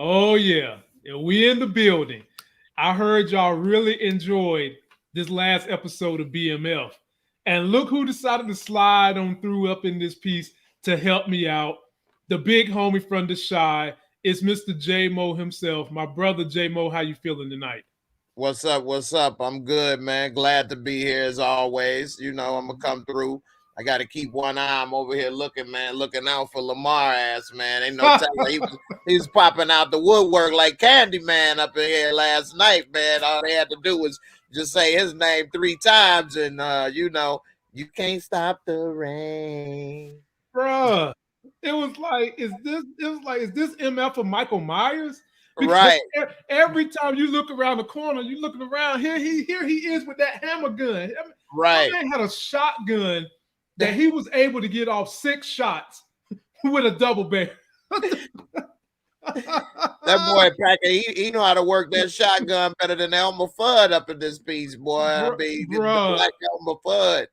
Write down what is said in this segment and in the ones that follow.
Oh yeah, we in the building. I heard y'all really enjoyed this last episode of BMF, and look who decided to slide on through up in this piece to help me out. The big homie from the Shy is Mr. J Mo himself, my brother J Mo. How you feeling tonight? What's up? What's up? I'm good, man. Glad to be here as always. You know, I'm gonna come through. I got to keep one eye. I'm over here looking, man, looking out for Lamar ass, man. Ain't no telling. He was popping out the woodwork like Candyman up in here last night, man. All they had to do was just say his name 3 times, and you know, you can't stop the rain. Bruh, it was like, is this MF of Michael Myers? Because Right, every time you look around the corner, you looking around, here he is with that hammer gun. I mean, my right. man had a shotgun that he was able to get off 6 shots with a double barrel. That boy Packer, he know how to work that shotgun better than Elmer Fudd up in this piece, boy. I mean, the Bruh, black Elmer Fudd,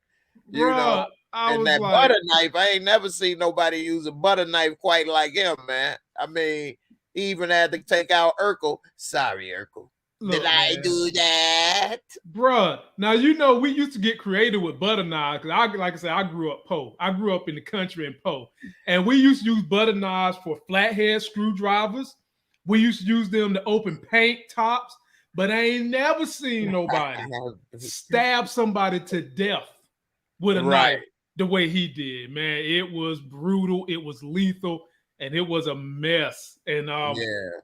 you know. bruh, I And was that like, butter knife, I ain't never seen nobody use a butter knife quite like him, man. I mean, he even had to take out Urkel. Sorry, Urkel. Did look, I man. do that? Bruh, now you know we used to get creative with butter knives because like I said, I grew up poor. I grew up in the country in poor, and we used to use butter knives for flathead screwdrivers. We used to use them to open paint tops, but I ain't never seen nobody stab somebody to death with a Right. knife the way he did. Man, it was brutal. It was lethal, and it was a mess. And Yeah.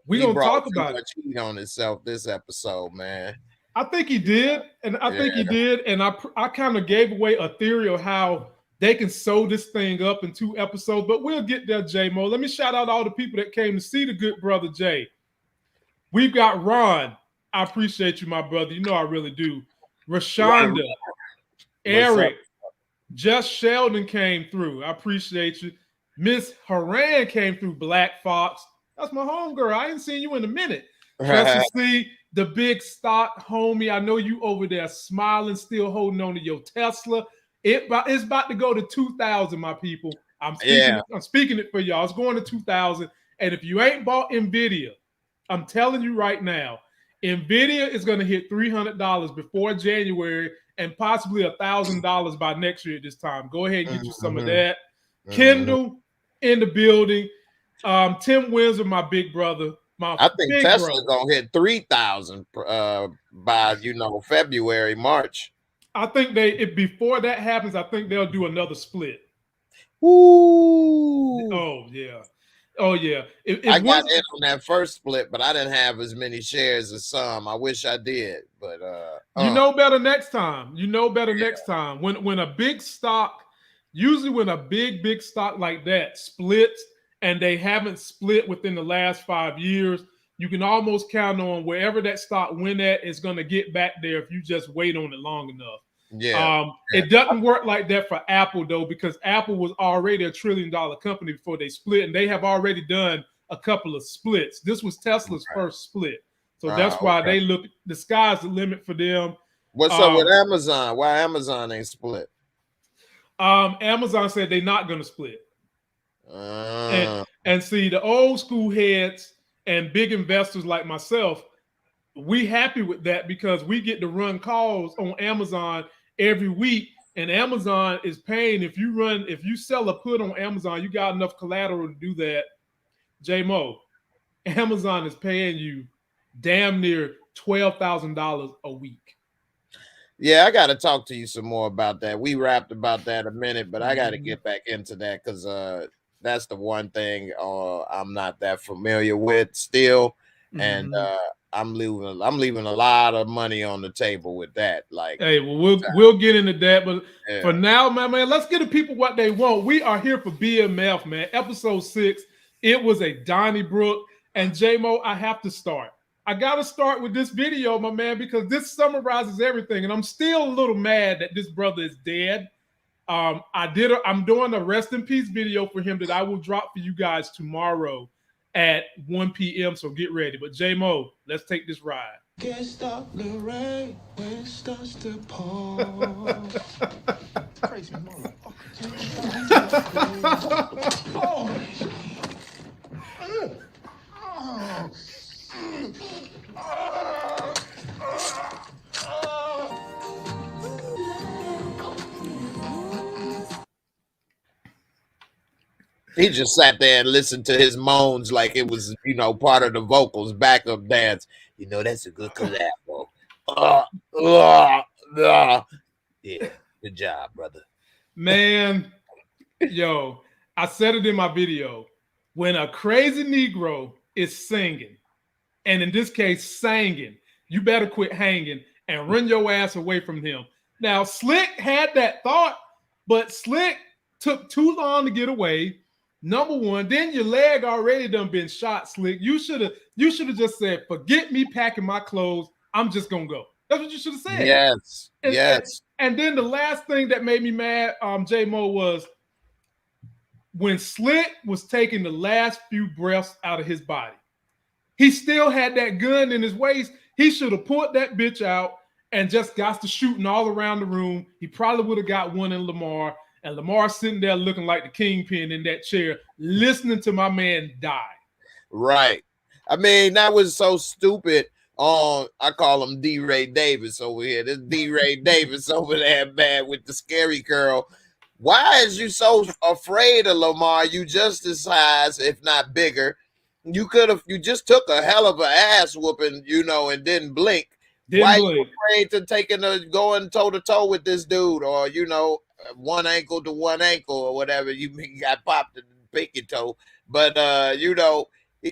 we He gonna brought talk too about it. much heat on himself this episode, man. I think he did, and I think he Yeah. did, and I kind of gave away a theory of how they can sew this thing up in 2 episodes, but we'll get there, J Mo. Let me shout out all the people that came to see the good brother Jay. We've got Ron. I appreciate you, my brother. You know I really do. Rashonda, What's up? Eric, Just Sheldon came through. I appreciate you. Miss Haran came through. Black Fox. That's my homegirl. I ain't seen you in a minute. Trust to see the big stock homie. I know you over there smiling, still holding on to your Tesla. It's about to go to 2,000, my people. I'm speaking it for y'all. It's going to 2,000. And if you ain't bought Nvidia, I'm telling you right now, Nvidia is going to hit $300 before January and possibly $1,000 by next year at this time. Go ahead and get you some of that. Kendall in the building. Tim Windsor, my big brother. I think Tesla's gonna hit 3,000 by February, March. I think before that happens, I think they'll do another split. Ooh. Oh yeah. Oh yeah. I got in on that first split, but I didn't have as many shares as some. I wish I did, but you know better next time. You know better next time. When a big stock, usually when a big stock like that splits and they haven't split within the last 5 years, you can almost count on wherever that stock went at is going to get back there if you just wait on it long enough. Yeah. It doesn't work like that for Apple though, because Apple was already $1 trillion company before they split, and they have already done a couple of splits. This was Tesla's first split, so that's why they look. The sky's the limit for them. What's up with Amazon? Why Amazon ain't split? Amazon said they're not going to split. And see, the old school heads and big investors like myself, we happy with that because we get to run calls on Amazon every week, and Amazon is paying. If you sell a put on Amazon, you got enough collateral to do that. J-Mo, Amazon is paying you damn near $12,000 a week. Yeah, I got to talk to you some more about that. We rapped about that a minute, but I got to get back into that because that's the one thing I'm not that familiar with still, and I'm leaving a lot of money on the table with that. Like, hey, well, we'll get into that, but for now, man, let's give the people what they want. We are here for BMF, man. Episode 6. It was a Donnybrook, and J-Mo, I have to start. I got to start with this video, my man, because this summarizes everything, and I'm still a little mad that this brother is dead. I'm doing a rest in peace video for him that I will drop for you guys tomorrow at 1 p.m. So get ready. But J-Mo, let's take this ride. Can't stop the rain when it starts to pour. Crazy motherfucker. He just sat there and listened to his moans like it was, part of the vocals, backup dance. That's a good collabo. Uh, yeah, good job, brother. Man, yo, I said it in my video. When a crazy Negro is singing, and in this case, singing, you better quit hanging and run your ass away from him. Now, Slick had that thought, but Slick took too long to get away. Number one, then your leg already done been shot, Slick. You should have just said, "Forget me packing my clothes. I'm just gonna go." That's what you should have said. Yes, And, yes. and then the last thing that made me mad, J Mo, was when Slick was taking the last few breaths out of his body. He still had that gun in his waist. He should have pulled that bitch out and just got to shooting all around the room. He probably would have got one in Lamar. And Lamar sitting there looking like the kingpin in that chair, listening to my man die. Right. I mean, that was so stupid. I call him D. Ray Davis over here. This D. Ray Davis over there, man, with the scary girl. Why is you so afraid of Lamar? You just his size, if not bigger. You just took a hell of an ass whooping, and didn't blink. Why are you afraid to going toe to toe with this dude, or one ankle to one ankle or whatever? You got popped in the pinky toe, but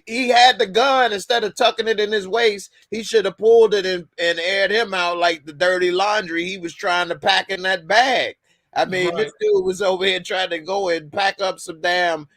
he had the gun. Instead of tucking it in his waist, he should have pulled it and aired him out like the dirty laundry he was trying to pack in that bag. I mean, This dude was over here trying to go and pack up some damn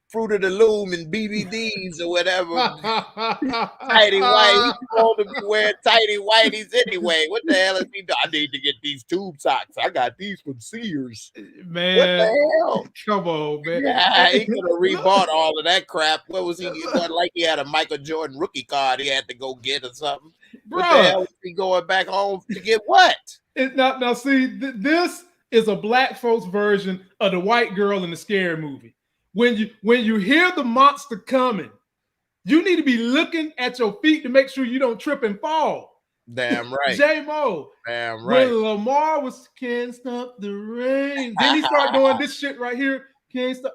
Fruit of the Loom and BBDs or whatever. Tighty white. He's supposed to be wearing tighty whiteys anyway. What the hell is he doing? I need to get these tube socks. I got these from Sears. Man, what the hell? Come on, man. Yeah, he could have rebought all of that crap. What was he? It wasn't like he had a Michael Jordan rookie card he had to go get or something. Bruh, what the hell was he going back home to get what? Now see, this is a black folks version of the white girl in the scary movie. When you hear the monster coming, you need to be looking at your feet to make sure you don't trip and fall. Damn right. J-Mo. Damn right. When Lamar was "Can't Stop the Rain," then he started doing this shit right here. Can't stop.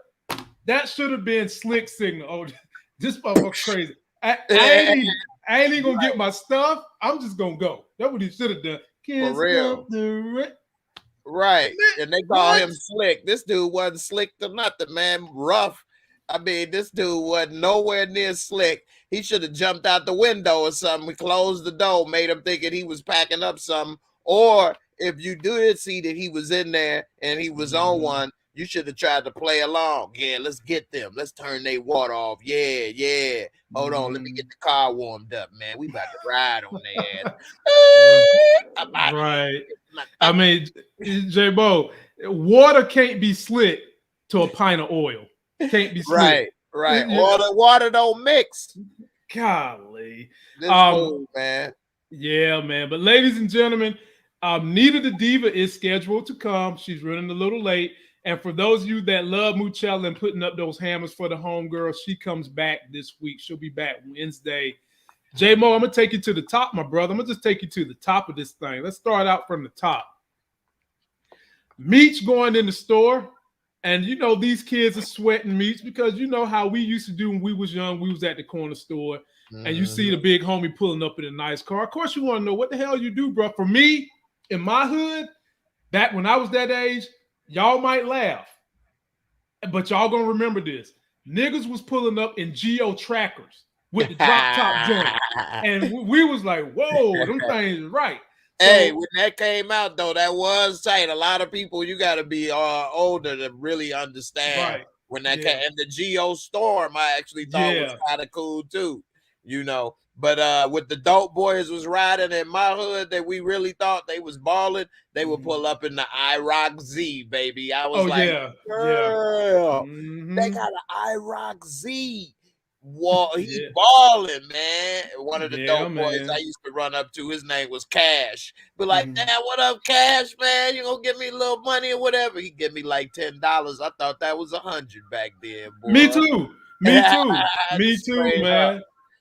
That should have been Slick signal. Oh, this motherfucker's crazy. I ain't even gonna get my stuff. I'm just gonna go. That's what he should have done. Can't stop the rain. Right. And they call him Slick. This dude wasn't slick to nothing, man. Rough. I mean, this dude wasn't nowhere near slick. He should have jumped out the window or something. We closed the door, made him thinking he was packing up something. Or if you did see that he was in there and he was on one, you should have tried to play along. Yeah, let's get them. Let's turn their water off. Yeah. Hold on, let me get the car warmed up, man. We about to ride on their ass. Right. I mean, J-Bo, water can't be slick to a pint of oil. Can't be slick. Right. Water don't mix. Golly. This fool, man. Yeah, man. But ladies and gentlemen, Nita the Diva is scheduled to come. She's running a little late. And for those of you that love Moochie Channel and putting up those hammers for the homegirl, she comes back this week. She'll be back Wednesday. J-Mo, I'm going to take you to the top, my brother. I'm going to just take you to the top of this thing. Let's start out from the top. Meech going in the store. And, these kids are sweating Meech because you know how we used to do when we was young. We was at the corner store. And you see the big homie pulling up in a nice car. Of course, you want to know what the hell you do, bro. For me, in my hood, back when I was that age, y'all might laugh, but y'all gonna remember this. Niggas was pulling up in Geo Trackers with the drop top joint. And we was like, whoa, them things is right. Hey, when that came out, though, that was tight. A lot of people, you got to be older to really understand when that came. And the Geo Storm, I actually thought was kind of cool, too. But with the dope boys was riding in my hood that we really thought they was balling, they would pull up in the IROC Z, baby. I was girl, they got an IROC Z. He balling, man. One of the dope boys I used to run up to, his name was Cash. Be like, Dad, what up, Cash, man? You gonna give me a little money or whatever? He give me like $10. I thought that was 100 back then, boy. Me too, man.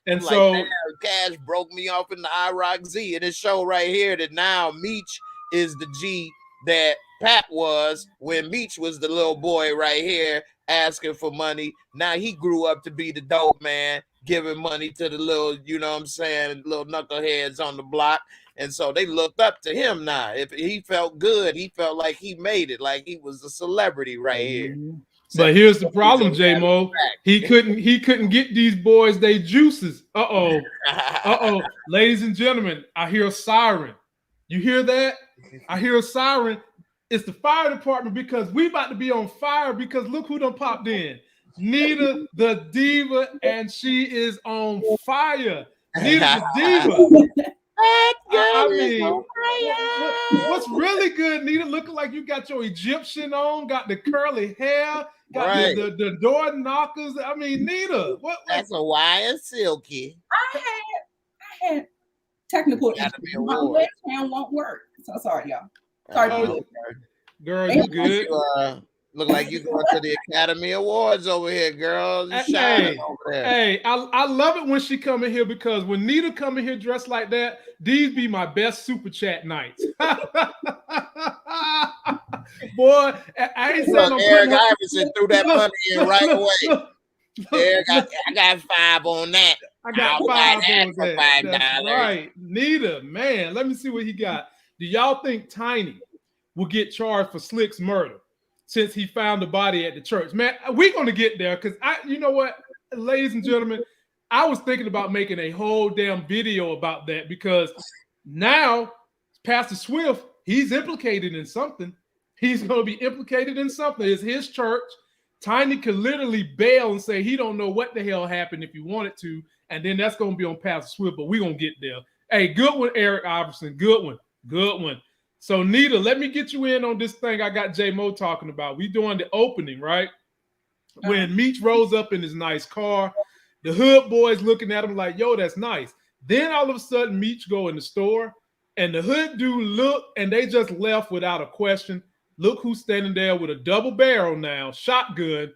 And like, so Cash broke me off in the IROC Z, and it show right here that now Meech is the G that Pat was when Meech was the little boy right here asking for money. Now he grew up to be the dope man, giving money to the little, you know what I'm saying, little knuckleheads on the block. And so they looked up to him now. If he felt good, he felt like he made it, like he was a celebrity right here. But here's the problem, J-Mo. He couldn't get these boys they juices. Uh-oh. Ladies and gentlemen, I hear a siren. You hear that? I hear a siren. It's the fire department because we about to be on fire because look who done popped in. Nita the diva, and she is on fire. Nita the diva. I mean, what's really good, Nita? Looking like you got your Egyptian on, got the curly hair, got the door knockers. I mean, Nita, what? That's a wire silky. I had technical issues. My webcam won't work. So sorry, y'all. Sorry, girl, you good? Look like you going to the Academy Awards over here, girl. Hey, I love it when she come in here because when Nita come in here dressed like that, these be my best super chat nights. Boy, I ain't saying no. Eric Iverson threw that money in right away. Eric, I got 5 on that. I got 5 on that. That's right, Nita, man. Let me see what he got. Do y'all think Tiny will get charged for Slick's murder since he found the body at the church? Man, we're gonna get there because you know what, ladies and gentlemen, I was thinking about making a whole damn video about that because now Pastor Swift, he's implicated in something. He's gonna be implicated in something. It's his church. Tiny could literally bail and say he don't know what the hell happened if he wanted to, and then that's gonna be on Pastor Swift. But we're gonna get there. Hey, good one, Eric Iverson. Good one. Good one. So, Nita, let me get you in on this thing I got J-Mo talking about. We doing the opening, right? When Meech rolls up in his nice car, the hood boys looking at him like, yo, that's nice. Then all of a sudden, Meech go in the store, and the hood dude look, and they just left without a question. Look who's standing there with a double barrel now, shotgun,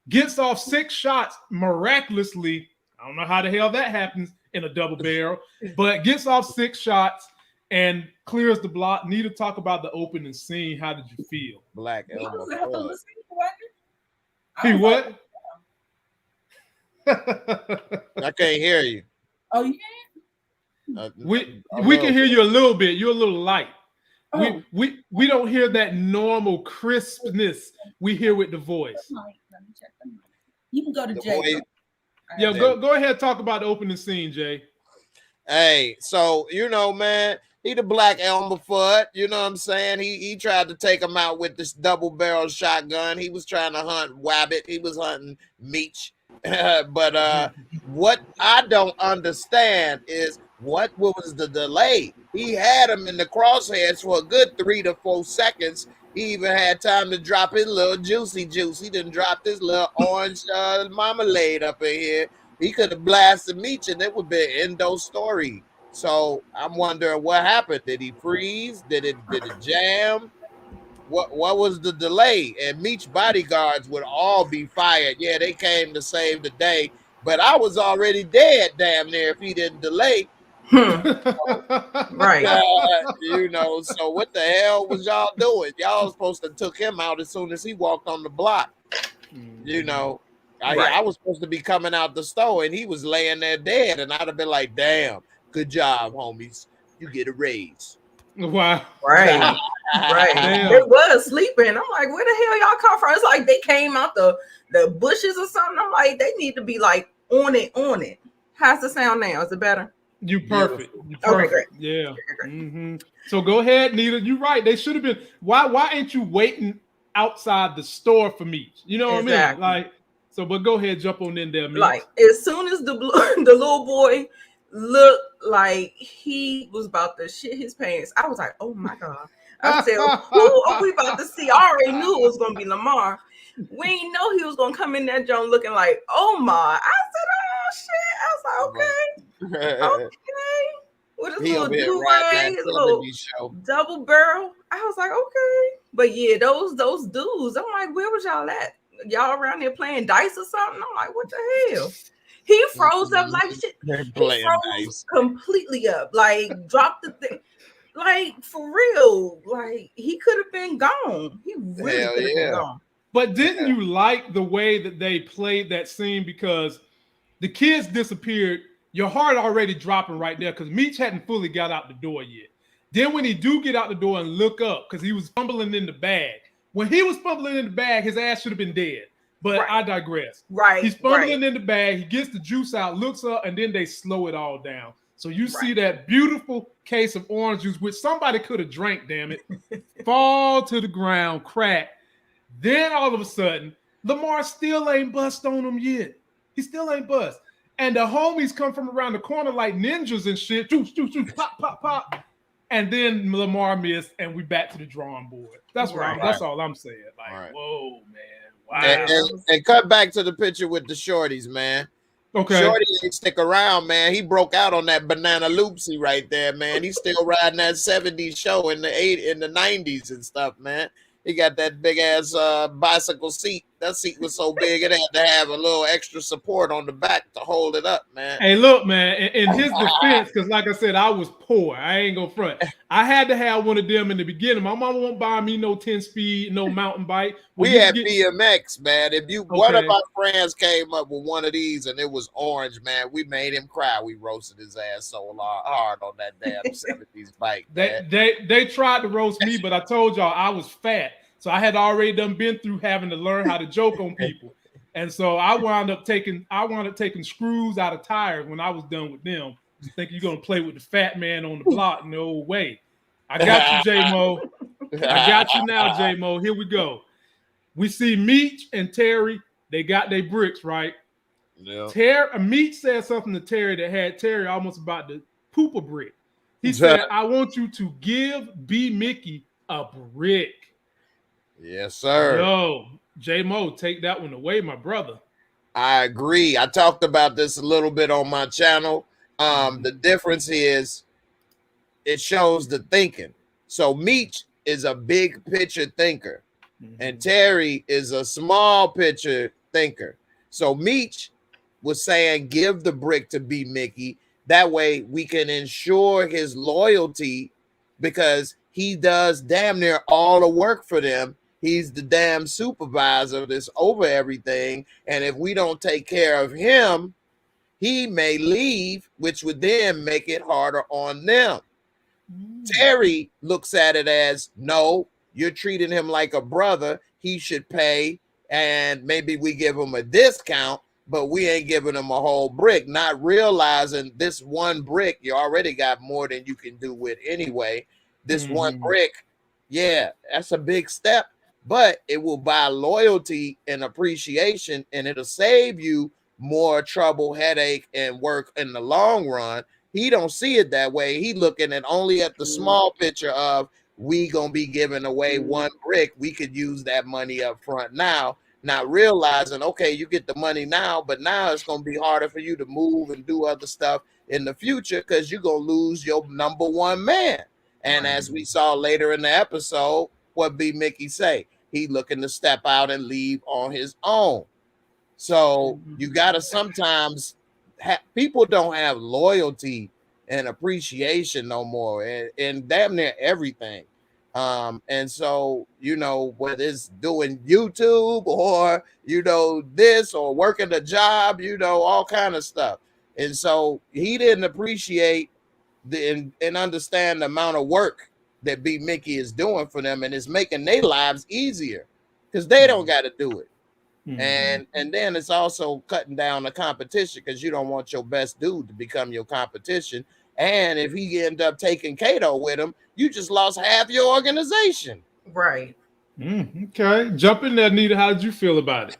gets off 6 shots miraculously. I don't know how the hell that happens in a double barrel, but gets off 6 shots and clears the block. Need to talk about the opening scene. How did you feel? Black Elmo. He what? I can't hear you. Oh, you can't? We can hear you a little bit. You're a little light. Oh. We don't hear that normal crispness we hear with the voice. Let me check the mic. You can go to Jay. Yeah, go ahead and talk about the opening scene, Jay. Hey, so you know, man, he the Black Elmer Fudd, you know what I'm saying? He tried to take him out with this double barrel shotgun. He was trying to hunt Wabbit. He was hunting Meech. But what I don't understand is what was the delay? He had him in the crosshairs for a good 3 to 4 seconds. He even had time to drop his little juicy juice. He didn't drop this little orange marmalade up in here. He could have blasted Meech and it would be an endo story. So I'm wondering what happened. Did he freeze? Did it jam? What was the delay? And Meech bodyguards would all be fired. Yeah, they came to save the day, but I was already dead damn near if he didn't delay. Right. You know, so what the hell was y'all doing? Y'all was supposed to took him out as soon as he walked on the block. You know, I was supposed to be coming out the store and he was laying there dead, and I'd have been like, damn, good job, homies. You get a raise. Wow. Right. Right. They was sleeping. I'm like, where the hell y'all come from? It's like they came out the bushes or something. I'm like, they need to be like on it. How's the sound now? Is it better? You perfect. You perfect. Okay, great. Yeah. Mm-hmm. So go ahead, Nita. You're right. They should have been. Why ain't you waiting outside the store for me? You know what I mean? Like, so, but go ahead, jump on in there, Meech. Like, as soon as the little boy looked like he was about to shit his pants, I was like, oh my God. I said, who are we about to see? I already knew it was going to be Lamar. We didn't know he was going to come in that joint looking like, oh my. I said, oh shit. I was like, okay. Okay. With his little do-rag, his little double barrel. I was like, okay. But yeah, those dudes, I'm like, where was y'all at? Y'all around there playing dice or something? I'm like, what the hell? He froze up like shit. He froze completely up. Like, dropped the thing. Like, for real. Like, he could have been gone. He really Hell could have been yeah. gone. But didn't you like the way that they played that scene? Because the kids disappeared. Your heart already dropping right there because Meech hadn't fully got out the door yet. Then when he do get out the door and look up, because he was fumbling in the bag. When he was fumbling in the bag, his ass should have been dead. But Right. I digress. Right. He's fumbling in the bag. He gets the juice out, looks up, and then they slow it all down. So you see that beautiful case of orange juice, which somebody could have drank, damn it, fall to the ground, crack. Then all of a sudden, Lamar still ain't bust on him yet. He still ain't bust. And the homies come from around the corner like ninjas and shit. Juice, juice, juice, pop, pop, pop. And then Lamar missed, and we back to the drawing board. That's right. That's all I'm saying. Like, whoa, man. Wow. And cut back to the picture with the shorties, man. Okay. Shorty ain't stick around, man. He broke out on that banana loopsy right there, man. He's still riding that 70s show in the 90s and stuff, man. He got that big ass bicycle seat. That seat was so big it had to have a little extra support on the back to hold it up, man. Hey, look, man, in his defense, because like I said, I was poor. I ain't gonna front. I had to have one of them in the beginning. My mama won't buy me no 10-speed, no mountain bike. We had BMX, man. If you one of our friends came up with one of these and it was orange, man, we made him cry. We roasted his ass so hard on that damn 70s bike. They tried to roast me, but I told y'all I was fat. So I had already been through having to learn how to joke on people. And so I wound up taking screws out of tires when I was done with them. You think you're gonna play with the fat man on the block? No way. I got you, J-Mo. I got you now, J-Mo. Here we go. We see Meech and Terry. They got their bricks, right? Yeah. Meech said something to Terry that had Terry almost about to poop a brick. He said, I want you to give B. Mickey a brick. Yes, sir. Yo, J-Mo, take that one away, my brother. I agree. I talked about this a little bit on my channel. The difference is it shows the thinking. So Meech is a big picture thinker, and Terry is a small picture thinker. So Meech was saying, give the brick to B. Mickey. That way we can ensure his loyalty because he does damn near all the work for them. He's the damn supervisor that's over everything. And if we don't take care of him, he may leave, which would then make it harder on them. Terry looks at it as, no, you're treating him like a brother. He should pay. And maybe we give him a discount, but we ain't giving him a whole brick, not realizing this one brick, you already got more than you can do with anyway. This one brick, yeah, that's a big step. But it will buy loyalty and appreciation, and it'll save you more trouble, headache, and work in the long run. He don't see it that way. He looking at only at the small picture of we gonna be giving away one brick. We could use that money up front now, not realizing, okay, you get the money now, but now it's gonna be harder for you to move and do other stuff in the future because you're gonna lose your number one man. And as we saw later in the episode, what B. Mickey say? He looking to step out and leave on his own. So you got to sometimes people don't have loyalty and appreciation no more and damn near everything. And so, you know, whether it's doing YouTube or, you know, this or working a job, you know, all kind of stuff. And so he didn't appreciate and understand the amount of work that B. Mickey is doing for them, and it's making their lives easier because they don't got to do it. And then it's also cutting down the competition because you don't want your best dude to become your competition. And if he end up taking Kato with him, you just lost half your organization. Right. Okay. Jump in there, Nita. How did you feel about it?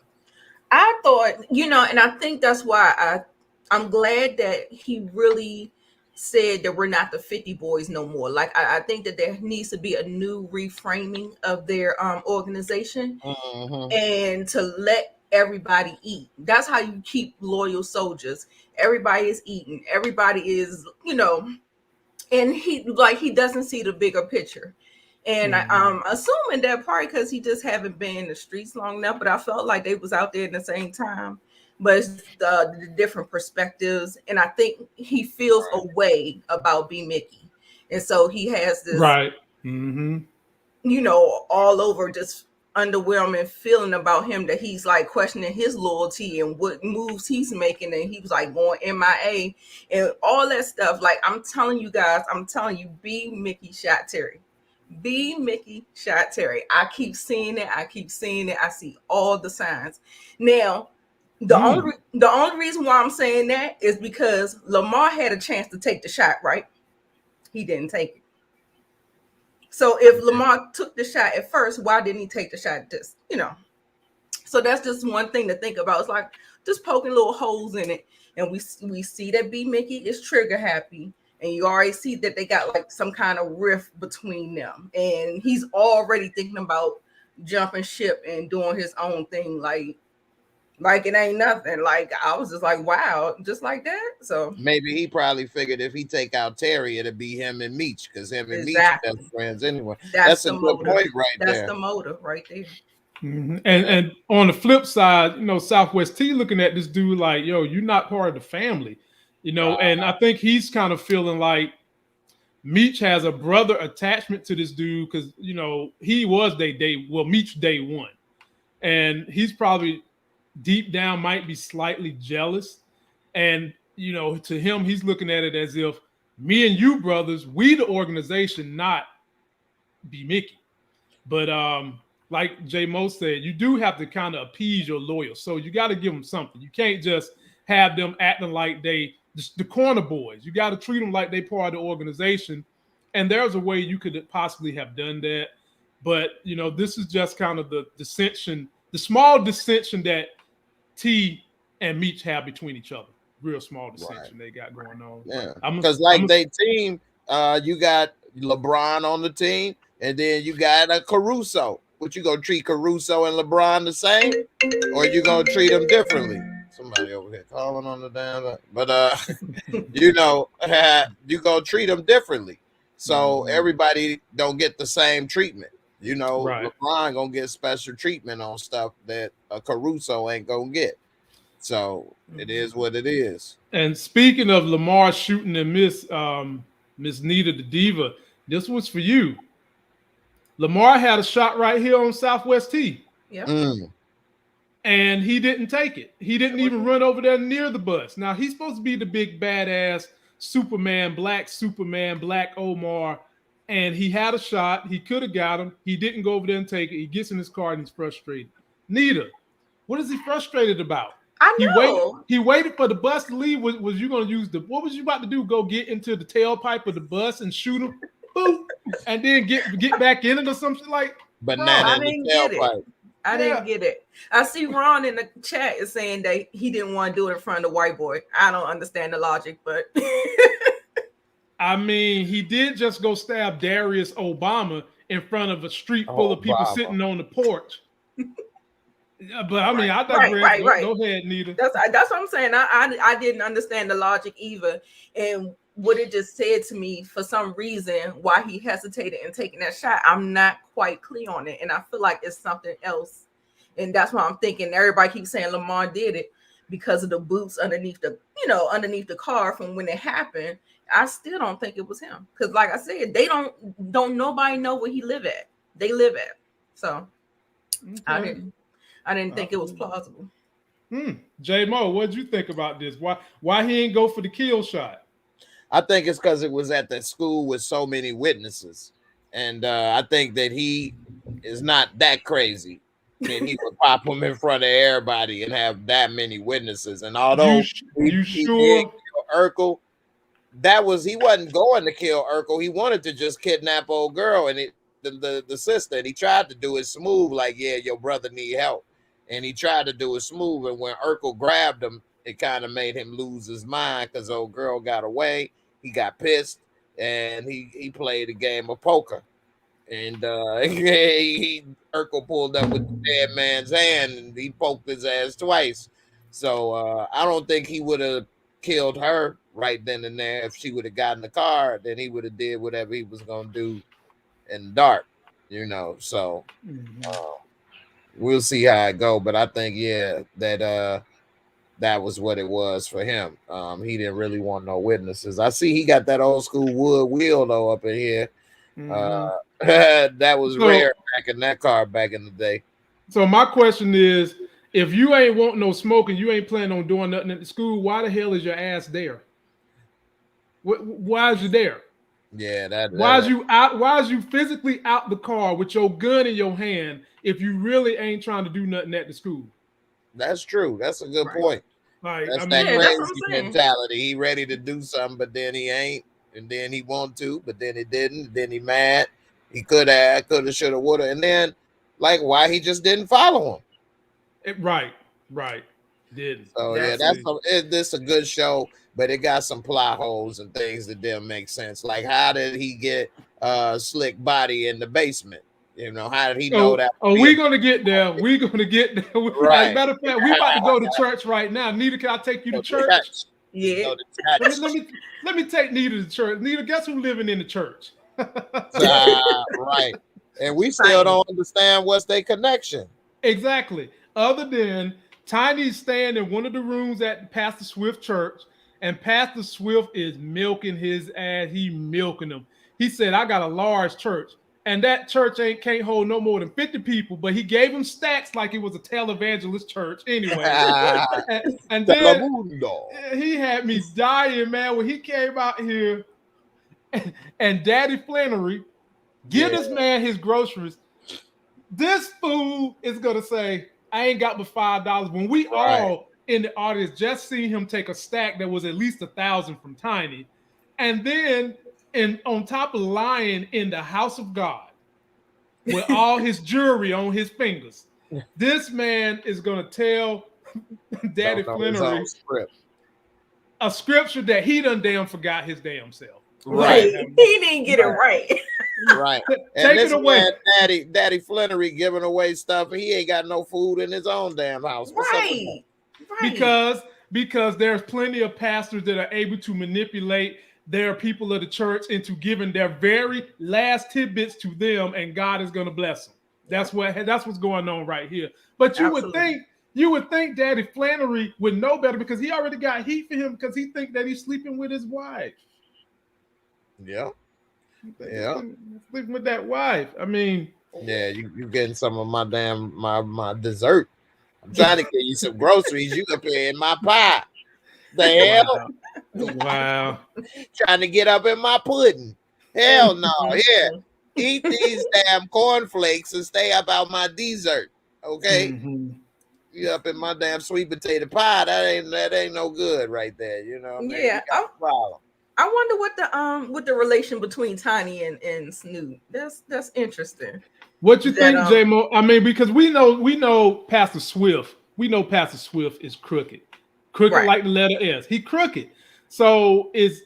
I thought, you know, and I think that's why I'm glad that he really said that we're not the 50 boys no more. Like I think that there needs to be a new reframing of their organization and to let everybody eat. That's how you keep loyal soldiers. Everybody is eating. Everybody is, you know, and he doesn't see the bigger picture. And I'm assuming that part because he just haven't been in the streets long enough, but I felt like they was out there at the same time. But it's the different perspectives. And I think he feels a way about B. Mickey. And so he has this, Right. Mm-hmm. all over just underwhelming feeling about him, that he's like questioning his loyalty and what moves he's making, and he was like going MIA and all that stuff. Like, I'm telling you guys, B Mickey shot Terry. B Mickey shot Terry. I keep seeing it. I see all the signs. Now, the only reason why I'm saying that is because Lamar had a chance to take the shot, right? He didn't take it. So if Lamar took the shot at first, why didn't he take the shot? Just, So that's just one thing to think about. It's like just poking little holes in it. And we see that B Mickey is trigger happy. And you already see that they got like some kind of rift between them. And he's already thinking about jumping ship and doing his own thing. Like it ain't nothing. Like, I was just like, wow, just like that. So maybe he probably figured if he take out Terry, it'll be him and Meech, because him and Meech exactly. best friends anyway. That's a the good motive. point right That's there. the motive right there. Mm-hmm. And on the flip side, Southwest T looking at this dude like, yo, you're not part of the family, and I think he's kind of feeling like Meech has a brother attachment to this dude because, he was Meech day one. And he's probably deep down might be slightly jealous. And, to him, he's looking at it as if me and you brothers, we the organization, not be Mickey. But like J Mo said, you do have to kind of appease your lawyers. So you got to give them something. You can't just have them acting like the corner boys. You got to treat them like they part of the organization. And there's a way you could possibly have done that. But, this is just kind of the dissension, the small dissension that T and Meech have between each other. Real small dissension they got going on. Yeah, because they team, you got LeBron on the team, and then you got a Caruso. What, you gonna treat Caruso and LeBron the same, or you gonna treat them differently? Somebody over here calling on the damn, but you gonna treat them differently, so everybody don't get the same treatment. Right. LeBron gonna get special treatment on stuff that a Caruso ain't gonna get. So it is what it is. And speaking of Lamar shooting and miss, Miss Nita the Diva, this was for you. Lamar had a shot right here on Southwest T. Yeah. And he didn't take it. He didn't even run over there near the bus. Now, he's supposed to be the big badass Superman, Black Omar. And he had a shot. He could have got him. He didn't go over there and take it. He gets in his car and he's frustrated. Nita, what is he frustrated about? I know. He waited for the bus to leave. Was you going to use what was you about to do? Go get into the tailpipe of the bus and shoot him? Boop. And then get back in it or something like? Banana in the tailpipe. I didn't get it. I see Ron in the chat is saying that he didn't want to do it in front of the white boy. I don't understand the logic, but I mean, he did just go stab Darius Obama in front of a street full of people sitting on the porch. But I mean, I digress. Right. Go ahead, Nita. That's what I'm saying. I didn't understand the logic either, and what it just said to me, for some reason, why he hesitated in taking that shot, I'm not quite clear on it, and I feel like it's something else, and that's why I'm thinking everybody keeps saying Lamar did it because of the boots underneath the car from when it happened. I still don't think it was him, because like I said, they don't nobody know where he live at. They live at, so okay. I didn't think it was plausible. J Mo, what'd you think about this? Why he ain't go for the kill shot? I think it's because it was at that school with so many witnesses, and I think that he is not that crazy, and he would pop him in front of everybody and have that many witnesses. And although he did kill Urkel, he wasn't going to kill Urkel. He wanted to just kidnap old girl and the sister. And he tried to do it smooth, like, yeah, your brother need help. And he tried to do it smooth. And when Urkel grabbed him, it kind of made him lose his mind because old girl got away. He got pissed and he played a game of poker. And Urkel pulled up with the dead man's hand and he poked his ass twice. So I don't think he would have killed her right then and there. If she would have gotten the car, then he would have did whatever he was going to do in the dark, So we'll see how it go. But I think, that that was what it was for him. He didn't really want no witnesses. I see he got that old school wood wheel though up in here. That was rare back in that car back in the day. So my question is, if you ain't want no smoking, you ain't planning on doing nothing at the school, why the hell is your ass there? Why is you there? Yeah, why is you out? Why is you physically out the car with your gun in your hand if you really ain't trying to do nothing at the school? That's true. That's a good point. Like, that's I that mean, crazy mentality. He ready to do something, but then he ain't, and then he want to, but then he didn't. And then he mad. He could have, should have, would have, and then like why he just didn't follow him. Right. Didn't. So yeah, this a good show, but it got some plot holes and things that didn't make sense. Like how did he get Slick Body in the basement? You know, how did he know that? Oh, we're gonna get there. We're gonna get there. Right. As a matter of fact, we about to go to church right now. Nita, can I take you to church? Yeah. Let me take Nita to church. Nita, guess who's living in the church? Right. And we still don't understand what's their connection. Exactly. Other than Tiny's staying in one of the rooms at Pastor Swift church, and Pastor Swift is milking his ass. He milking him. He said, I got a large church. And that church can't hold no more than 50 people, but he gave him stacks like it was a televangelist church anyway. and then he had me dying, man, when he came out here and Daddy Flannery give this man his groceries. This fool is going to say, I ain't got but $5. When we all in the audience just seen him take a stack that was at least 1,000 from Tiny. And then on top of lying in the house of God with all his jewelry on his fingers, this man is going to tell Daddy Flannery a scripture that he done damn forgot his damn self. Right. He didn't get it right. Right. Take it away. Daddy Flannery giving away stuff, and he ain't got no food in his own damn house. Right. Because there's plenty of pastors that are able to manipulate their people of the church into giving their very last tidbits to them, and God is going to bless them. That's what's going on right here. But you would think Daddy Flannery would know better because he already got heat for him because he think that he's sleeping with his wife. Yeah. Sleeping with that wife. I mean, yeah, you getting some of my damn my dessert. I'm trying to get you some groceries. You up here in my pie. The hell? Wow. Trying to get up in my pudding. Hell no. Yeah. Eat these damn cornflakes and stay up out my dessert. Okay. You up in my damn sweet potato pie. That ain't no good right there. You know what I mean? Yeah. I wonder what the relation between Tiny and Snoop. That's interesting. What you think, J-Mo? I mean, because we know Pastor Swift. We know Pastor Swift is crooked. Crooked like the letter S. He crooked. So is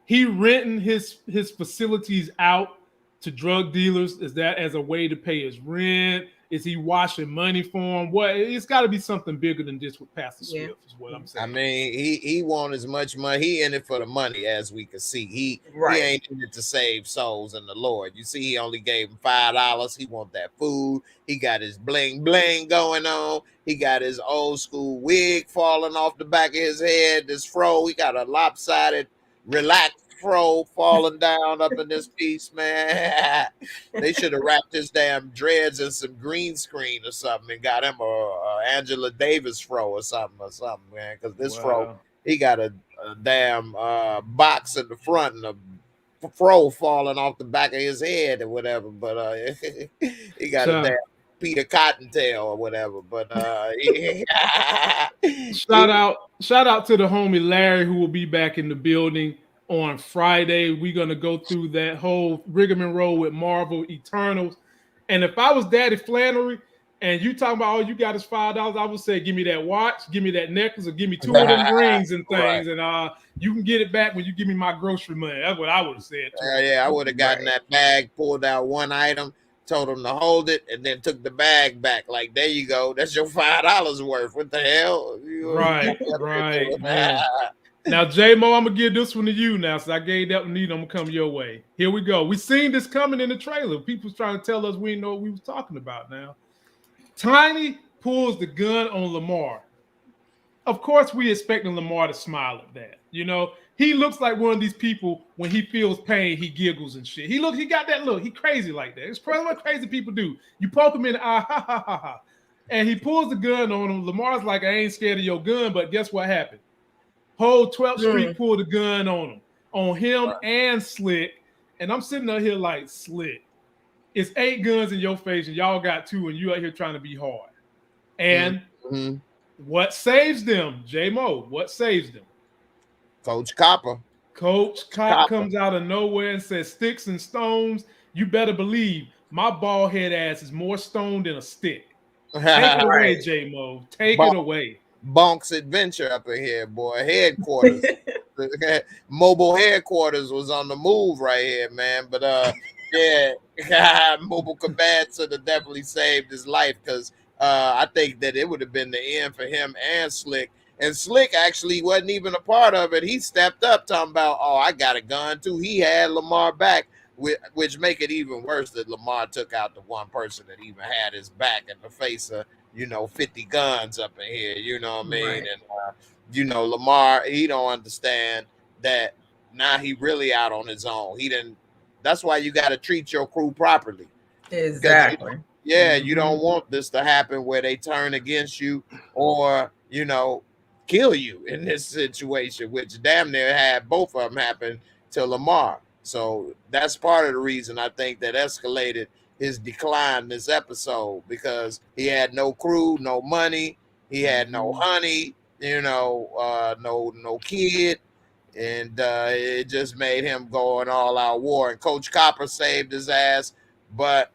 he renting his facilities out to drug dealers? Is that as a way to pay his rent? Is he washing money for him? What? It's got to be something bigger than just with Pastor Swift, is what I'm saying. I mean, he want as much money. He in it for the money, as we can see. He ain't in it to save souls in the Lord. You see, he only gave him $5. He want that food. He got his bling bling going on. He got his old school wig falling off the back of his head. This fro, he got a lopsided, relaxed fro falling down up in this piece, man. They should have wrapped his damn dreads in some green screen or something and got him a Angela Davis fro or something, man. Because this fro, he got a damn box in the front and a fro falling off the back of his head or whatever. But he got a damn Peter Cottontail or whatever. But shout out to the homie Larry, who will be back in the building on Friday. We're going to go through that whole rigmarole with Marvel Eternals. And if I was Daddy Flannery and you talking about all you got is $5, I would say, give me that watch, give me that necklace, or give me 2 of them rings and things. And you can get it back when you give me my grocery money. That's what I would have said. I would have gotten that bag, pulled out one item, told him to hold it, and then took the bag back. Like, there you go. That's your $5 worth. What the hell? Right. Now, J-Mo, I'm going to give this one to you now. So I gave that one to Nita. I'm going to come your way. Here we go. We seen this coming in the trailer. People's trying to tell us we didn't know what we was talking about now. Tiny pulls the gun on Lamar. of course, we expecting Lamar to smile at that. You know, he looks like one of these people when he feels pain, he giggles and shit. He got that look. He crazy like that. It's probably what crazy people do. You poke him in the eye, ha ha ha ha, and he pulls the gun on him. Lamar's like, I ain't scared of your gun, but guess what happened? Whole 12th Street pulled the gun on him and Slick, and I'm sitting out here like, Slick, it's 8 guns in your face, and y'all got 2, and you out here trying to be hard. And what saves them, J-Mo? What saves them? Coach Copper. Coach Cop comes out of nowhere and says, sticks and stones, you better believe my bald head ass is more stoned than a stick. Take it away, J-Mo. Take it away. Bonk's adventure up in here, boy. Headquarters. Mobile headquarters was on the move right here, man. But yeah, Mobile Kabatsa definitely saved his life, because I think that it would have been the end for him and Slick. And Slick actually wasn't even a part of it. He stepped up talking about, oh, I got a gun too. He had Lamar back, which make it even worse that Lamar took out the one person that even had his back in the face of, 50 guns up in here, you know what I mean? Right. And, Lamar, he don't understand that now he really out on his own. That's why you got to treat your crew properly. Exactly. You don't want this to happen where they turn against you or, kill you in this situation, which damn near had both of them happen to Lamar. So that's part of the reason I think that escalated his decline this episode, because he had no crew, no money, he had no honey, no kid, and it just made him go on all out war. And Coach Copper saved his ass, but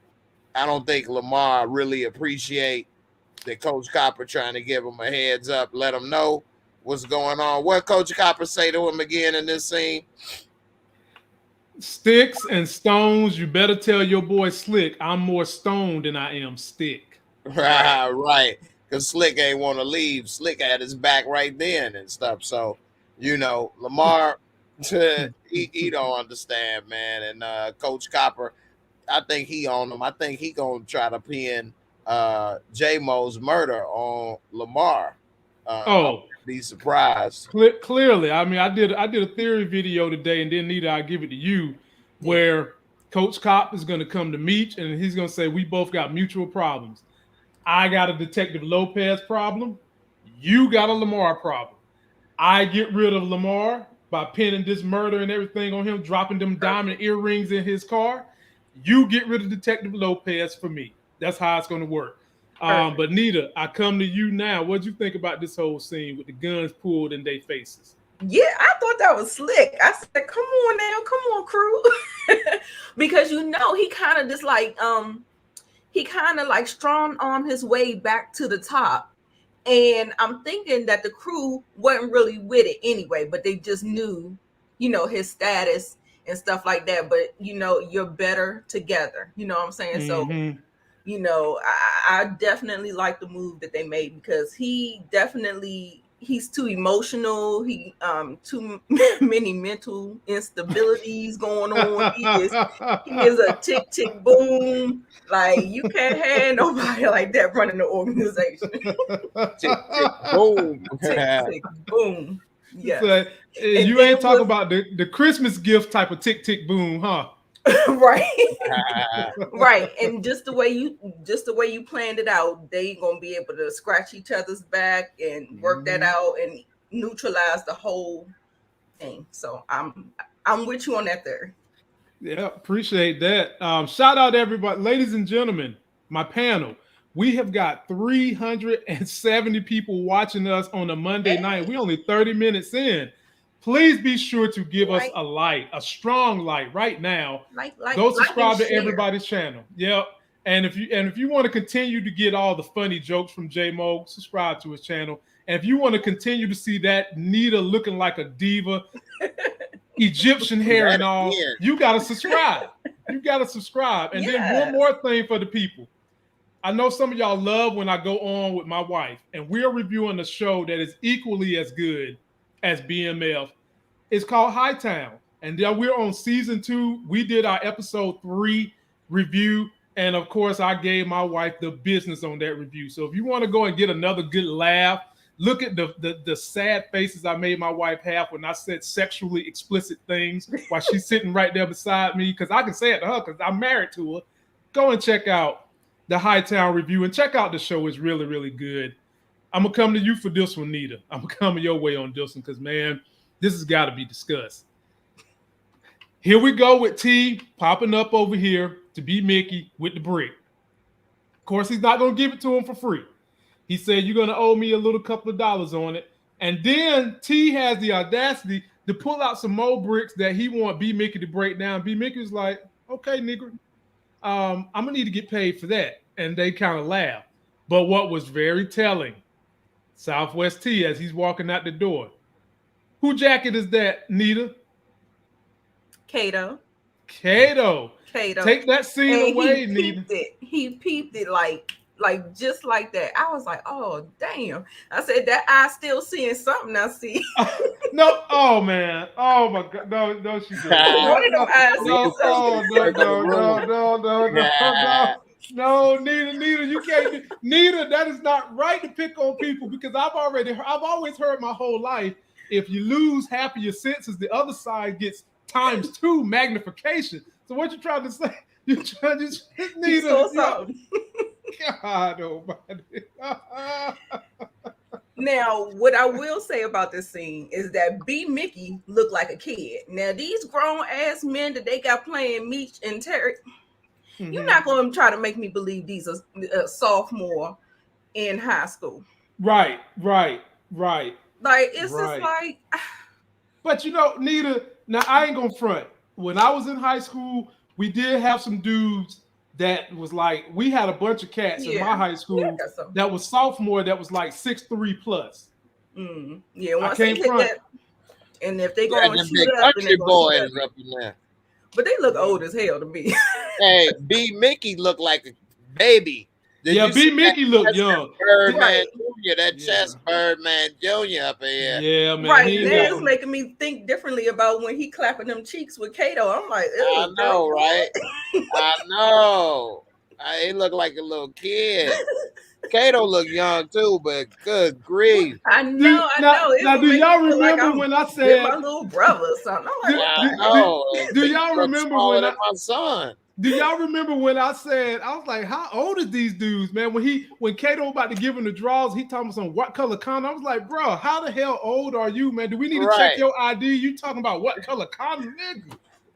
I don't think Lamar really appreciate that Coach Copper trying to give him a heads up, let him know what's going on. What Coach Copper say to him again in this scene? Sticks and stones, you better tell your boy Slick I'm more stoned than I am stick. Right. Because Slick ain't want to leave. Slick had his back right then and stuff. So, Lamar, he don't understand, man. And Coach Copper, I think he on him. I think he gonna try to pin J-Mo's murder on Lamar. I'll be surprised. Clearly, I mean, I did a theory video today, and then Nita, I'll give it to you, where Coach Cop is going to come to Meech, and he's going to say, we both got mutual problems. I got a Detective Lopez problem. You got a Lamar problem. I get rid of Lamar by pinning this murder and everything on him, dropping them diamond earrings in his car. You get rid of Detective Lopez for me. That's how it's going to work. But Nita, I come to you now. What'd you think about this whole scene with the guns pulled in their faces? Yeah, I thought that was slick. I said, come on now, come on, crew. Because he kind of just like he kind of like strong armed his way back to the top. And I'm thinking that the crew wasn't really with it anyway, but they just knew, his status and stuff like that. But you're better together. You know what I'm saying? So I definitely like the move that they made, because he's too emotional. He too many mental instabilities going on. He is a tick tick boom. Like, you can't have nobody like that running the organization. Tick tick boom. Tick tick boom. Yeah. So, you ain't talking about the Christmas gift type of tick tick boom, huh? Right. And just the way you planned it out, they gonna be able to scratch each other's back and work that out and neutralize the whole thing. So I'm with you on that theory. Yeah, appreciate that. Shout out to everybody, ladies and gentlemen, my panel. We have got 370 people watching us on a Monday night. We only 30 minutes in. Please be sure to give us a strong like right now. Go subscribe to everybody's channel. Yep. And if you want to continue to get all the funny jokes from J-Mo, subscribe to his channel. And if you want to continue to see that Nita looking like a diva, Egyptian hair and all, you gotta subscribe. You gotta subscribe. And then one more thing for the people. I know some of y'all love when I go on with my wife, and we're reviewing a show that is equally as good as BMF. It's called Hightown, and then we're on season 2. We did our episode 3 review, and of course I gave my wife the business on that review. So if you want to go and get another good laugh, Look at the sad faces I made my wife have when I said sexually explicit things while she's sitting right there beside me, because I can say it to her because I'm married to her. Go and check out the Hightown Review and check out the show. It's really, really good. I'm going to come to you for this one, Nita. I'm going to come your way on this one because, man, this has got to be discussed. Here we go with T popping up over here to be Mickey with the brick. Of course, he's not going to give it to him for free. He said, you're going to owe me a little couple of dollars on it. And then T has the audacity to pull out some more bricks that he want B Mickey to break down. B Mickey's like, okay, nigga, I'm going to need to get paid for that. And they kind of laugh. But what was very telling, Southwest T, as he's walking out the door. Who jacket is that, Nita? Kato. Take that scene away, Nita. He peeped it like just like that. I was like, oh damn. I said that I still seeing something I see. No, oh man. Oh my god. No, she didn't. One of them eyes No, Nita, you can't. Nita, that is not right to pick on people because I've always heard my whole life, if you lose half of your senses, the other side gets ×2 magnification. So what you trying to say? You trying to hit Nita? God almighty. Now, what I will say about this scene is that B Mickey looked like a kid. Now, these grown ass men that they got playing Meech and Terry, you're not going to try to make me believe these are sophomore in high school. Right. Like, it's just like. But you know, Nita, now I ain't gonna front. When I was in high school, we did have some dudes that was like, we had a bunch of cats in my high school that was sophomore that was like 6'3" plus. Yeah, once they hit that, and if they go and shoot up, then they boys up in there. But they look old as hell to me. Hey, B Mickey looked like a baby. B Mickey looked young. Birdman Jr., that chest Birdman Jr. up in here. Yeah, man. Right, now it's making me think differently about when he clapping them cheeks with Kato. I'm like, I know, right? I know. He looked like a little kid. Kato looked young too, but good grief. I know. Now, do y'all remember when I said my little brother or something? I'm like, I know. Do y'all remember when my son? Do y'all remember when I said, I was like, how old is these dudes, man? When Kato about to give him the draws, he talking about some what color condom. I was like, bro, how the hell old are you, man? Do we need to check your ID? You talking about what color condom, nigga?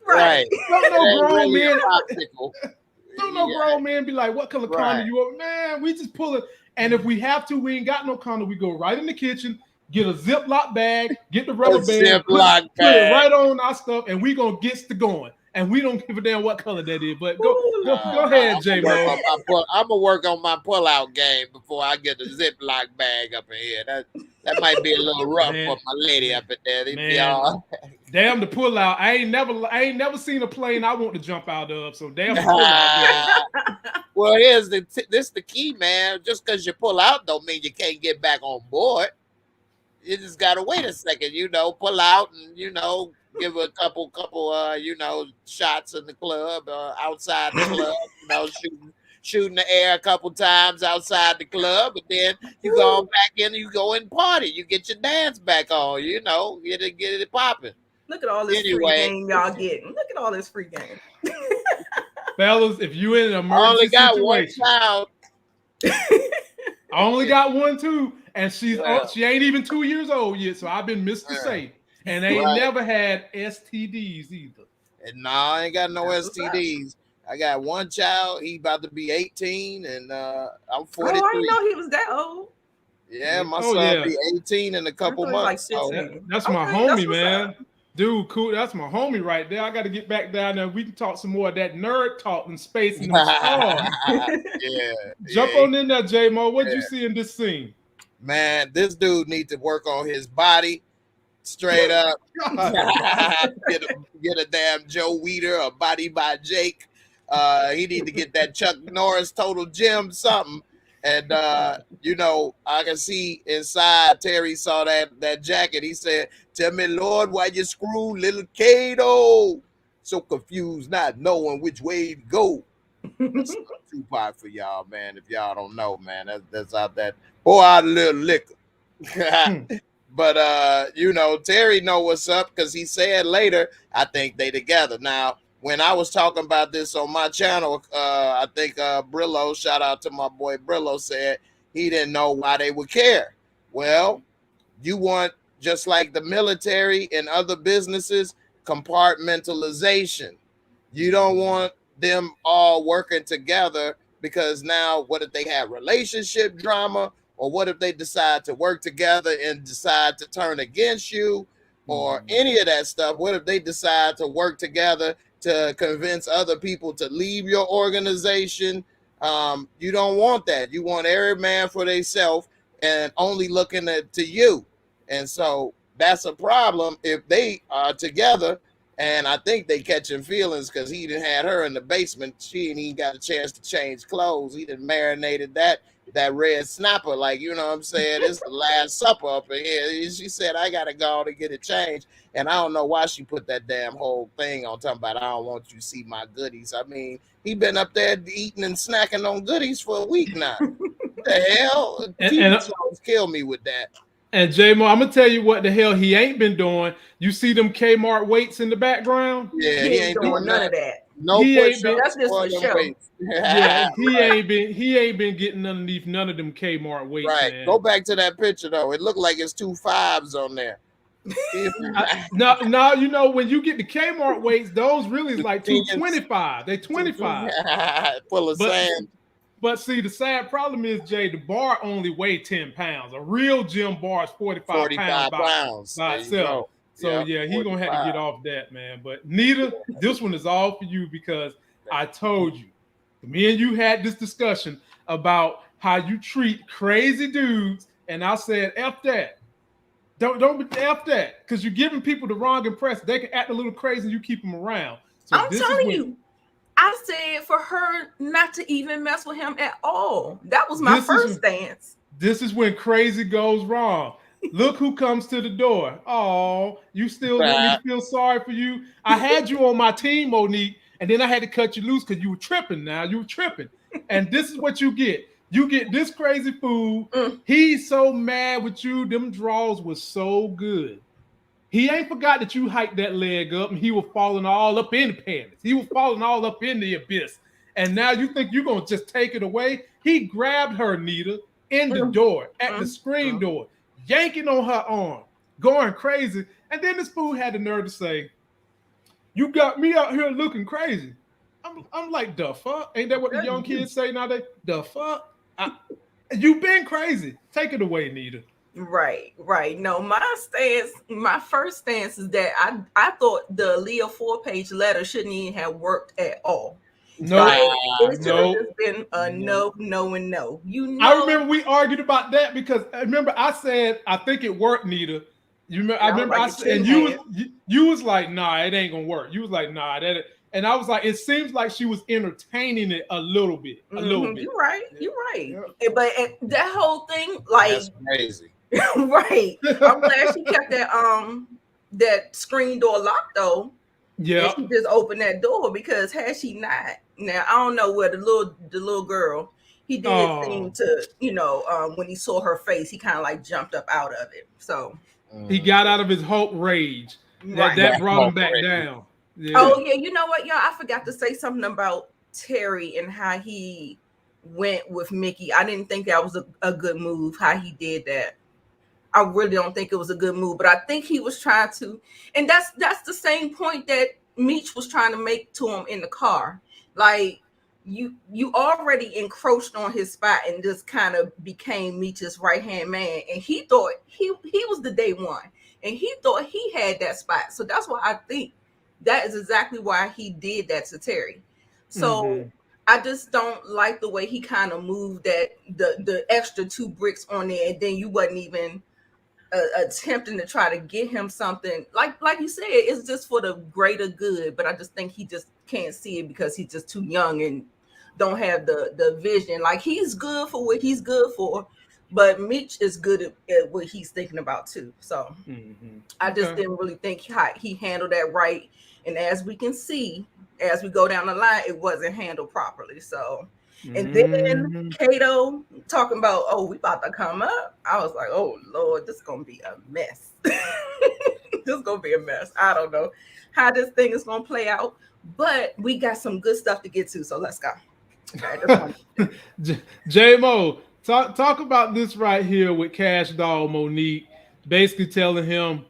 Right. Don't no grown man. Don't no grown man be like, what color condom you want? Man, we just pull it. And if we have to, we ain't got no condom. We go right in the kitchen, get a Ziploc bag, get the rubber band, put it right on our stuff, and we gonna get to going. And we don't give a damn what color that is. But go ahead, J-Mo. I'm gonna work on my pull-out game before I get the Ziploc bag up in here. That might be a little rough for my lady up in there. Damn the pull-out. I ain't never seen a plane I want to jump out of. So damn the pull-out. Well, this the key, man. Just because you pull out don't mean you can't get back on board. You just gotta wait a second, pull out and give a couple shots in the club, outside the club, shooting the air a couple times outside the club, and then you go back in and you go and party. You get your dance back on, get it popping. Look at all this free game y'all getting. Look at all this free game. Fellas, if you in an emergency situation. I only got one child. I only got one too, and she ain't even 2 years old yet, so I've been Mr. Safe. And they ain't never had STDs either. And no, I ain't got no STDs. I got one child. He about to be 18, and I'm 43. Oh, I didn't know he was that old. Yeah, my son be 18 in a couple months. That's my homie, man. Dude, cool. That's my homie right there. I got to get back down there. We can talk some more of that nerd talk and space and Jump on in there, J-Mo. What'd you see in this scene? Man, this dude needs to work on his body. Straight up, get a damn Joe Weider or Body by Jake. He need to get that Chuck Norris Total Gym something. And I can see inside. Terry saw that jacket. He said, "Tell me, Lord, why you screw little Kato? So confused, not knowing which way to go." That's a two-part for y'all, man. If y'all don't know, man, that's out that pour out a little liquor. But you know, Terry know what's up because he said later, I think they together. Now, when I was talking about this on my channel, I think Brillo, shout out to my boy Brillo, said he didn't know why they would care. Well, you want, just like the military and other businesses, compartmentalization. You don't want them all working together, because now what if they have relationship drama, or what if they decide to work together and decide to turn against you, or any of that stuff? What if they decide to work together to convince other people to leave your organization? You don't want that. You want every man for themselves and only looking to you. And so that's a problem if they are together. And I think they catching feelings because he done had her in the basement. She ain't even got a chance to change clothes. He done marinated that red snapper, like, you know what I'm saying? It's the last supper up in here. She said, I gotta go to get it changed. And I don't know why she put that damn whole thing on talking about I don't want you to see my goodies. I mean, he been up there eating and snacking on goodies for a week now. What the hell? TV shows kill me with that. And J-Mo, I'm gonna tell you what the hell he ain't been doing. You see them Kmart weights in the background? Yeah, he ain't doing none of that. No, he ain't been. That's just for show. Yeah, he ain't been getting underneath none of them Kmart weights. Right. Man. Go back to that picture though. It looked like it's 2 5s on there. No, you know, when you get the Kmart weights, those really is like 225. They 25. Full of sand. But see, the sad problem is, Jay, the bar only weigh 10 pounds. A real gym bar is 45 pounds by itself. So yeah, he gonna have to get off that, man. But Nita, this one is all for you because I told you, me and you had this discussion about how you treat crazy dudes, and I said, F that. Don't F that, because you're giving people the wrong impression. They can act a little crazy and you keep them around. So I'm telling you, I said for her not to even mess with him at all. That was my first stance. This is when crazy goes wrong. Look who comes to the door. Oh, you still let me feel sorry for you. I had you on my team, Monique, and then I had to cut you loose because you were tripping now. You were tripping. And this is what you get. You get this crazy fool. He's so mad with you. Them draws was so good. He ain't forgot that you hiked that leg up and he was falling all up in the panties. He was falling all up in the abyss. And now you think you're going to just take it away? He grabbed her, Nita, in the door, at the screen door, yanking on her arm, going crazy. And then this fool had the nerve to say, you got me out here looking crazy. I'm like, the fuck? Ain't that what the young kids say nowadays? The fuck? You been crazy. Take it away, Nita. Right. No, my first stance is that I thought the Leah 4-page letter shouldn't even have worked at all. No, it should have just been a no, and no. You know, I remember we argued about that because I remember I said I think it worked, Nita. You remember? I remember I said, and you was like, nah, it ain't gonna work. You was like, nah, and I was like, it seems like she was entertaining it a little bit. You're right. Yeah. But that whole thing, like, that's crazy. Right. I'm glad she kept that screen door locked though. Yeah. And she just opened that door, because had she not, now I don't know where the little girl, he did seem to, when he saw her face, he kind of like jumped up out of it. So he got out of his hope rage. That brought him back down. Yeah. Oh yeah, you know what, y'all? I forgot to say something about Terry and how he went with Mickey. I didn't think that was a good move, how he did that. I really don't think it was a good move, but I think he was trying to, and that's the same point that Meech was trying to make to him in the car. Like, you already encroached on his spot and just kind of became Meech's right-hand man, and he thought he was the day one, and he thought he had that spot. So that's why I think that is exactly why he did that to Terry. So I just don't like the way he kind of moved that the extra 2 bricks on there, and then you wasn't even attempting to try to get him something. Like you said, it's just for the greater good, but I just think he just can't see it because he's just too young and don't have the vision. Like, he's good for what he's good for, but Meech is good at what he's thinking about too. So I just didn't really think he handled that right. And as we can see, as we go down the line, it wasn't handled properly. So And then Kato talking about, oh, we about to come up. I was like, oh Lord, this is gonna be a mess. This is gonna be a mess. I don't know how this thing is gonna play out, but we got some good stuff to get to. So let's go. J-Mo, talk about this right here with Cash Doll Monique, basically telling him,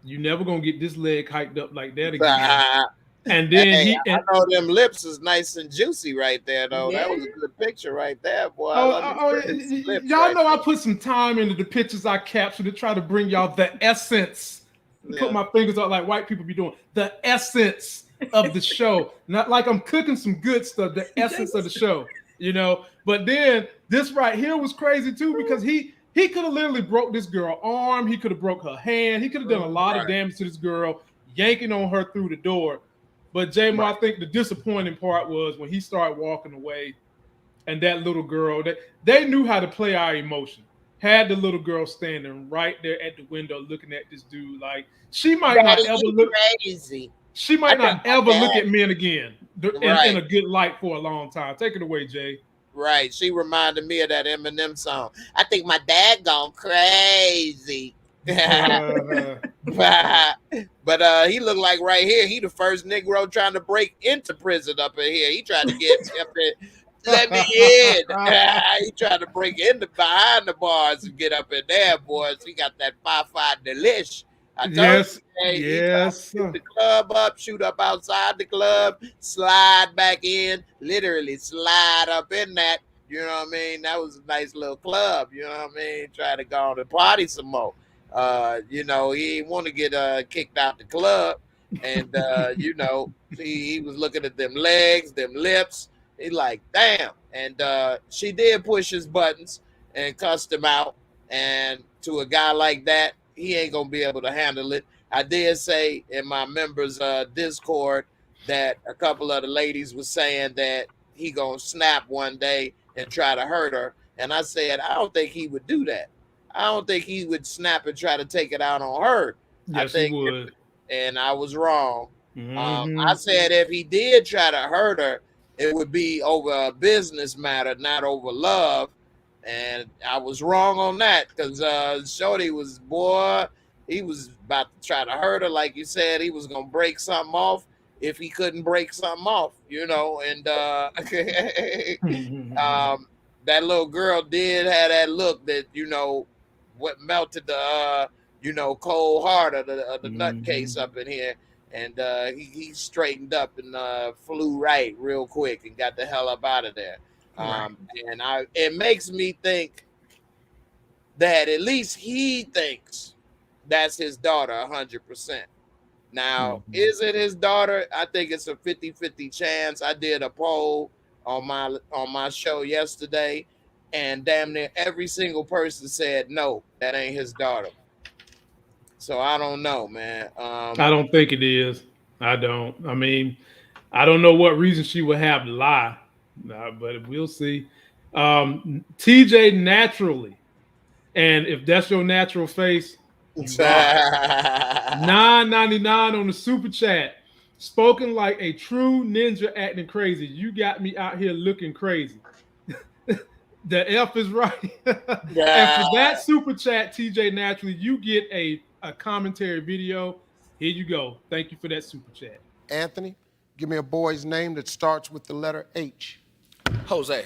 you never gonna get this leg hiked up like that again. And then I know them lips is nice and juicy right there, though. Yeah. That was a good picture right there, boy. Y'all know I put some time into the pictures I captured to try to bring y'all the essence. Put my fingers out like white people be doing. The essence of the show. Not like I'm cooking some good stuff, the essence of the show, you know. But then this right here was crazy too, because he could have literally broke this girl's arm, he could have broke her hand, he could have done a lot of damage to this girl, yanking on her through the door. But J-Mo, I think the disappointing part was when he started walking away, and that little girl, they knew how to play our emotion. Had the little girl standing right there at the window looking at this dude, like she might not ever look crazy. She might not ever look at men again in a good light for a long time. Take it away, Jay. Right. She reminded me of that Eminem song. I think my dad gone crazy. But he looked like right here, he the first Negro trying to break into prison up in here. He tried to get up in, let me in. He tried to break in behind the bars and get up in there, boys. He got that 5-5 delish. I told you, yes. Shoot the club up, shoot up outside the club, slide back in, literally slide up in that. You know what I mean? That was a nice little club. You know what I mean? Try to go on and party some more. You know, he didn't want to get kicked out the club. And, you know, he was looking at them legs, them lips. He like, damn. And she did push his buttons and cussed him out. And to a guy like that, he ain't going to be able to handle it. I did say in my members' Discord that a couple of the ladies was saying that he going to snap one day and try to hurt her. And I said, I don't think he would do that. I don't think he would snap and try to take it out on her. Yes, I think he would. And I was wrong. I said if he did try to hurt her, it would be over a business matter, not over love. And I was wrong on that because Shorty was, boy, he was about to try to hurt her. Like you said, he was going to break something off if he couldn't break something off, you know. And that little girl did have that look that, you know, what melted the, you know, cold heart of the nutcase up in here. And he straightened up and flew right real quick and got the hell up out of there. And it makes me think that at least he thinks that's his daughter 100%. Now, is it his daughter? I think it's a 50-50 chance. I did a poll on my show yesterday, and damn near every single person said no, that ain't his daughter. So I don't know, man. I don't think it is. I don't. I mean, I don't know what reason she would have to lie, but we'll see. TJ naturally, and if that's your natural face, $9.99 on the super chat. Spoken like a true ninja acting crazy. You got me out here looking crazy. The F is right. And for that super chat, TJ naturally, you get a commentary video. Here you go. Thank you for that super chat. Anthony, give me a boy's name that starts with the letter H. Jose.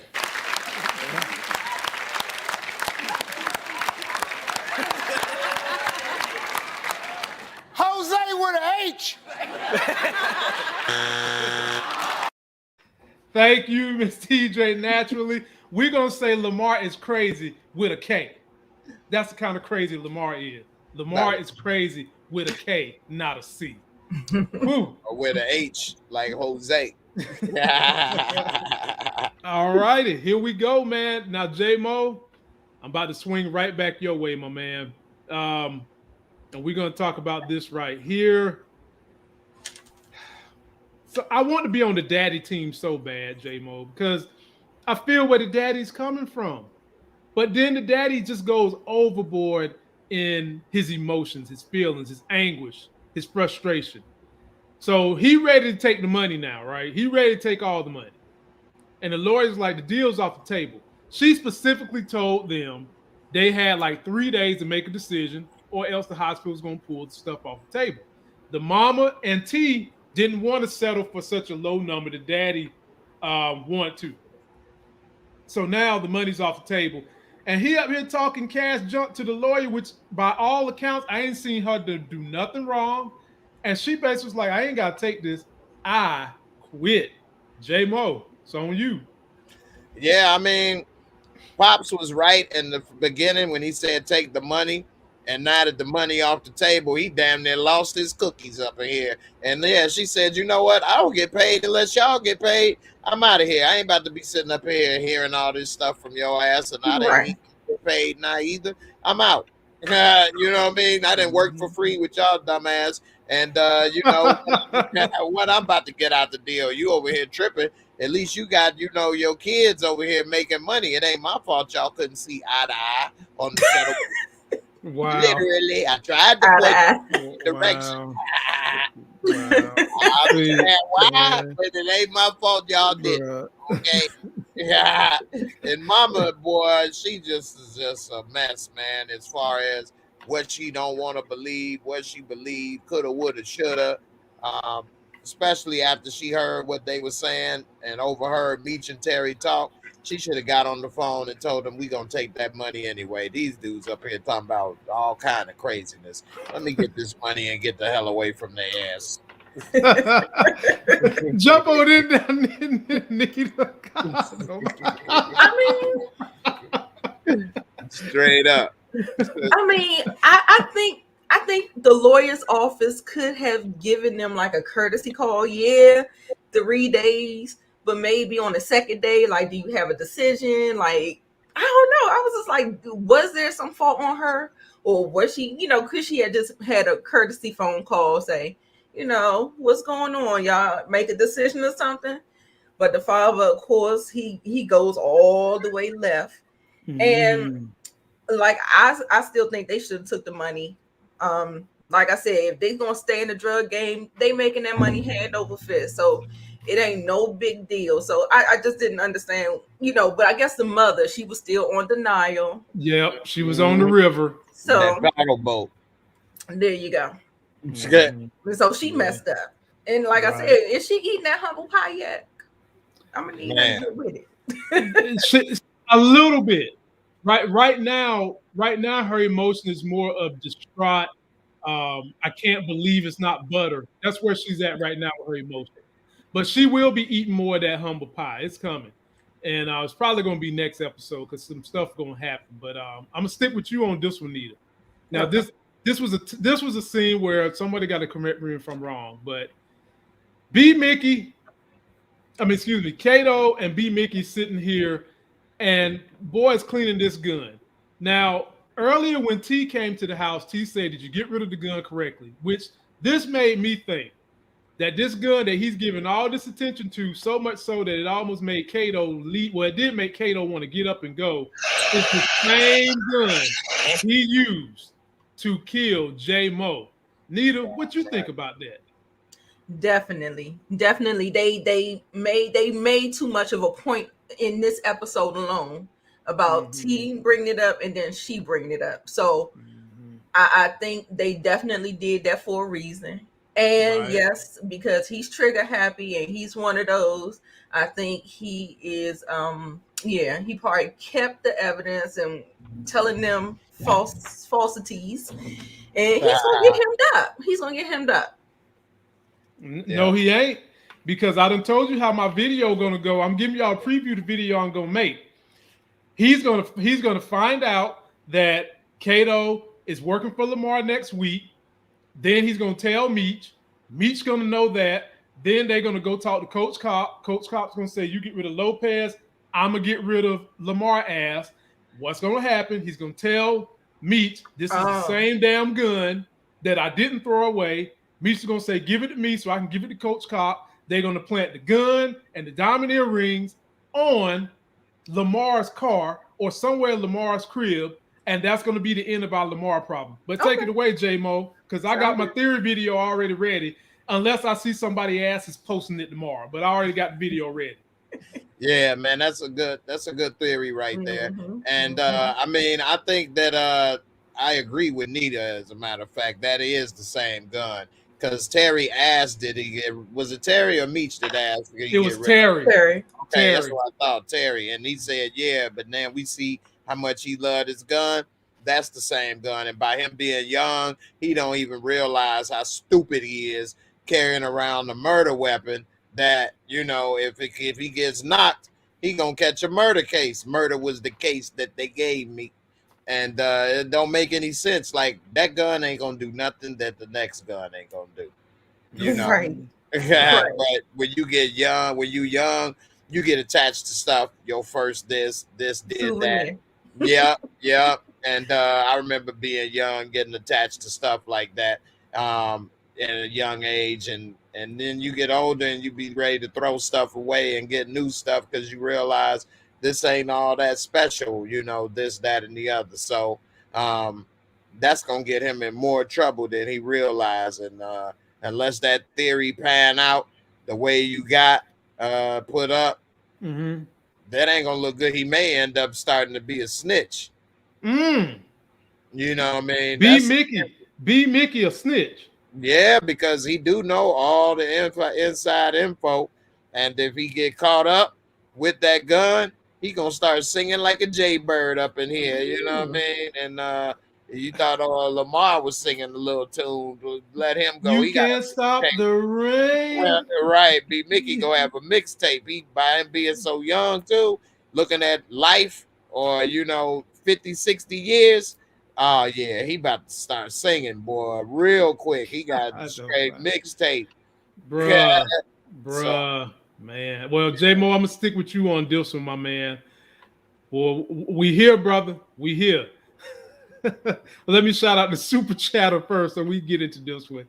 Jose with an H. Thank you, Miss TJ. Naturally, we're going to say Lamar is crazy with a K. That's the kind of crazy Lamar is. Lamar is crazy with a K, not a C. Or with an H, like Jose. All righty, here we go, man. Now, J-Mo, I'm about to swing right back your way, my man. And we're going to talk about this right here. So I want to be on the daddy team so bad, J-Mo, because I feel where the daddy's coming from. But then the daddy just goes overboard in his emotions, his feelings, his anguish, his frustration. So he ready to take the money now, right? He ready to take all the money. And the lawyer's like, the deal's off the table. She specifically told them they had like 3 days to make a decision, or else the hospital's going to pull the stuff off the table. The mama and T didn't want to settle for such a low number. The daddy wanted to. So now the money's off the table. And he up here talking cash junk to the lawyer, which by all accounts, I ain't seen her do nothing wrong. And she basically was like, I ain't got to take this. I quit. J-Mo, it's on you. Yeah, I mean, Pops was right in the beginning when he said take the money. And now that the money off the table, he damn near lost his cookies up in here. And yeah, she said, you know what? I don't get paid unless y'all get paid. I'm out of here. I ain't about to be sitting up here hearing all this stuff from your ass. And I didn't get paid now either. I'm out. You know what I mean? I didn't work for free with y'all dumbass. And you know what? I'm about to get out the deal. You over here tripping. At least you got, you know, your kids over here making money. It ain't my fault y'all couldn't see eye to eye on the settlement. Wow. Literally, I tried to point the direction. Wow. I'm saying why, but it ain't my fault y'all did. Okay. Yeah. And mama, boy, she just is just a mess, man, as far as what she don't want to believe, what she believed, coulda, woulda, shoulda. Especially after she heard what they were saying and overheard Meech and Terry talk. She should have got on the phone and told them we gonna take that money anyway. These dudes up here talking about all kind of craziness. Let me get this money and get the hell away from their ass. Jump on in there, Nita. I mean, straight up. I mean, I think the lawyer's office could have given them like a courtesy call. Yeah, 3 days. But maybe on the second day, like, do you have a decision? Like, I don't know. I was just like, was there some fault on her? Or was she, you know, because she had just had a courtesy phone call say, you know, what's going on? Y'all make a decision or something? But the father, of course, he goes all the way left. And like, I still think they should have took the money. Like I said, if they're going to stay in the drug game, they making that money hand over fist. So it ain't no big deal. So I just didn't understand, you know, but I guess the mother, she was still on denial. Yep, she was on the river. So that paddle boat. There you go. So she messed up. And like I said, is she eating that humble pie yet? I'm gonna need to get with it. A little bit. Right now, her emotion is more of distraught. I can't believe it's not butter. That's where she's at right now with her emotion. But she will be eating more of that humble pie. It's coming. And it's probably going to be next episode because some stuff going to happen. But I'm going to stick with you on this one, Nita. Now, this was a scene where somebody got to correct me if I'm wrong. But Kato and B. Mickey sitting here, and boy's cleaning this gun. Now, earlier when T came to the house, T said, did you get rid of the gun correctly? Which this made me think that this gun that he's giving all this attention to, so much so that it almost made Kato leave. Well, it did make Kato want to get up and go. It's the same gun he used to kill J-Mo. Nita, what you think about that? Definitely. They made too much of a point in this episode alone about T bringing it up and then she bringing it up. So I think they definitely did that for a reason. And yes, because he's trigger happy and he's one of those, I think he is, he probably kept the evidence and telling them falsities. And he's going to get hemmed up. He's going to get hemmed up. No, he ain't. Because I done told you how my video going to go. I'm giving y'all a preview of the video I'm going to make. He's going to find out that Kato is working for Lamar next week. Then he's going to tell Meech. Meech's going to know that. Then they're going to go talk to Coach Cop. Coach Cop's going to say, you get rid of Lopez. I'm going to get rid of Lamar ass. What's going to happen? He's going to tell Meech, this is the same damn gun that I didn't throw away. Meech is going to say, give it to me so I can give it to Coach Cop. They're going to plant the gun and the diamond earrings on Lamar's car or somewhere in Lamar's crib. And that's going to be the end of our Lamar problem. But take it away, J-Mo, because I got my theory video already ready, unless I see somebody else is posting it tomorrow. But I already got the video ready. Yeah, man, that's a good theory right there. Mhm, And mhm. I mean, I think that I agree with Nita. As a matter of fact, that is the same gun. Because Terry asked, did he get? Was it Terry or Meech that asked? Did he It get was rid of? Terry. Terry. Okay, that's Terry. what I thought, Terry. And he said, yeah, but then we see how much he loved his gun. That's the same gun. And by him being young, he don't even realize how stupid he is carrying around the murder weapon that, if he gets knocked, he gonna catch a murder case. Murder was the case that they gave me. And it don't make any sense. Like that gun ain't gonna do nothing that the next gun ain't gonna do. You know. Right. But Right. when you get young, you get attached to stuff. Your first this did that. Souvenir. Yeah, yeah. And I remember being young, getting attached to stuff like that at a young age, and then you get older and you be ready to throw stuff away and get new stuff because you realize this ain't all that special. This, that, and the other. So um, that's gonna get him in more trouble than he realized, and unless that theory pan out the way you got put up, Mm-hmm. that ain't gonna look good. He may end up starting to be a snitch. Mm. You know what I mean? B That's Mickey. B Mickey a snitch. Yeah, because he do know all the inside info, and if he get caught up with that gun, he gonna start singing like a jaybird up in here. You know what I Mm. mean? And you thought Lamar was singing the little tune. Let him go. You He got can't stop the Well, rain. right. B Mickey go have a mixtape. He by him being so young too, looking at life or 50, 60 years. Oh yeah, he about to start singing, boy, real quick. He got I don't straight mind. mixtape. Bruh. So Bruh. Man. Well, J Mo, I'm gonna stick with you on this one, my man. Well, we here, brother. We here. Let me shout out the super chatter first, so we get into this one.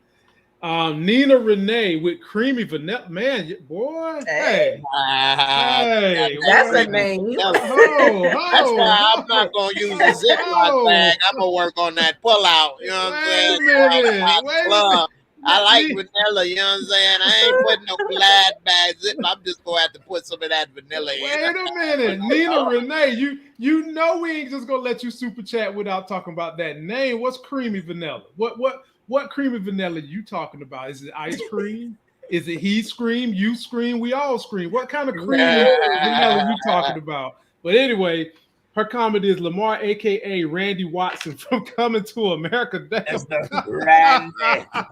Nina Renee with creamy vanilla. Man, boy, Hey, hey, hey, goddamn that's a what? creamy name. vanilla. Ho, That's ho, why I'm not ho, gonna use a Ziploc bag. ho. I'm gonna work on that pull out. You know what I'm Wait saying? a minute. Out the Wait a minute. club. I like Me, vanilla. You know what I'm saying? I ain't putting no glad bag zip. I'm just gonna have to put some of that vanilla in. wait a minute. Nina Renee, you know we ain't just gonna let you super chat without talking about that name. What's creamy vanilla? What creamy vanilla you talking about? Is it ice cream? Is it he scream, you scream, we all scream? What kind of creamy vanilla you talking about? But anyway, her comment is Lamar, aka Randy Watson from Coming to America. That's Damn. the Randy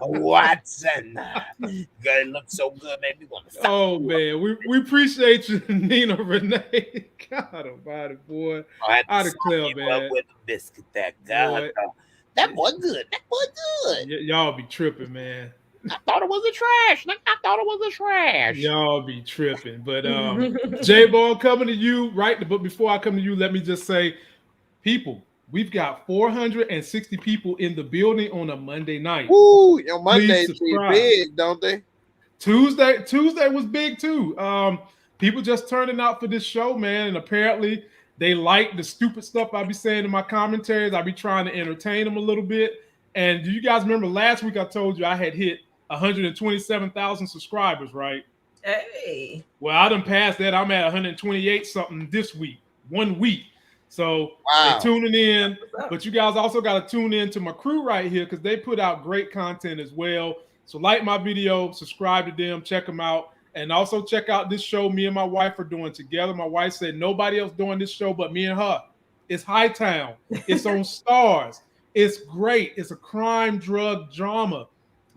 Watson. Girl, looks so good, made me want to fuck Oh you up. man, we appreciate you, Nina Renee. God about it, boy. I had to I sop declare, you up man. with a biscuit. Boy, That boy good. That boy good. y'all be tripping, man. I thought it was a trash. I thought it was a trash. Y'all be tripping. But J Ball coming to you, right? But before I come to you, let me just say, people, we've got 460 people in the building on a Monday night. Woo! Your Please Mondays be subscribe. big, don't they? Tuesday was big too. People just turning out for this show, man, and apparently they like the stupid stuff I be saying in my commentaries. I be trying to entertain them a little bit. And do you guys remember last week I told you I had hit 127,000 subscribers, right? Hey. Well, I done passed that. I'm at 128 something this week, 1 week. So they Wow. tuning in, but you guys also got to tune in to my crew right here because they put out great content as well. So like my video, subscribe to them, check them out, and also check out this show me and my wife are doing together. My wife said nobody else doing this show but me and her. It's Hightown. It's on Stars. It's great. It's a crime drug drama.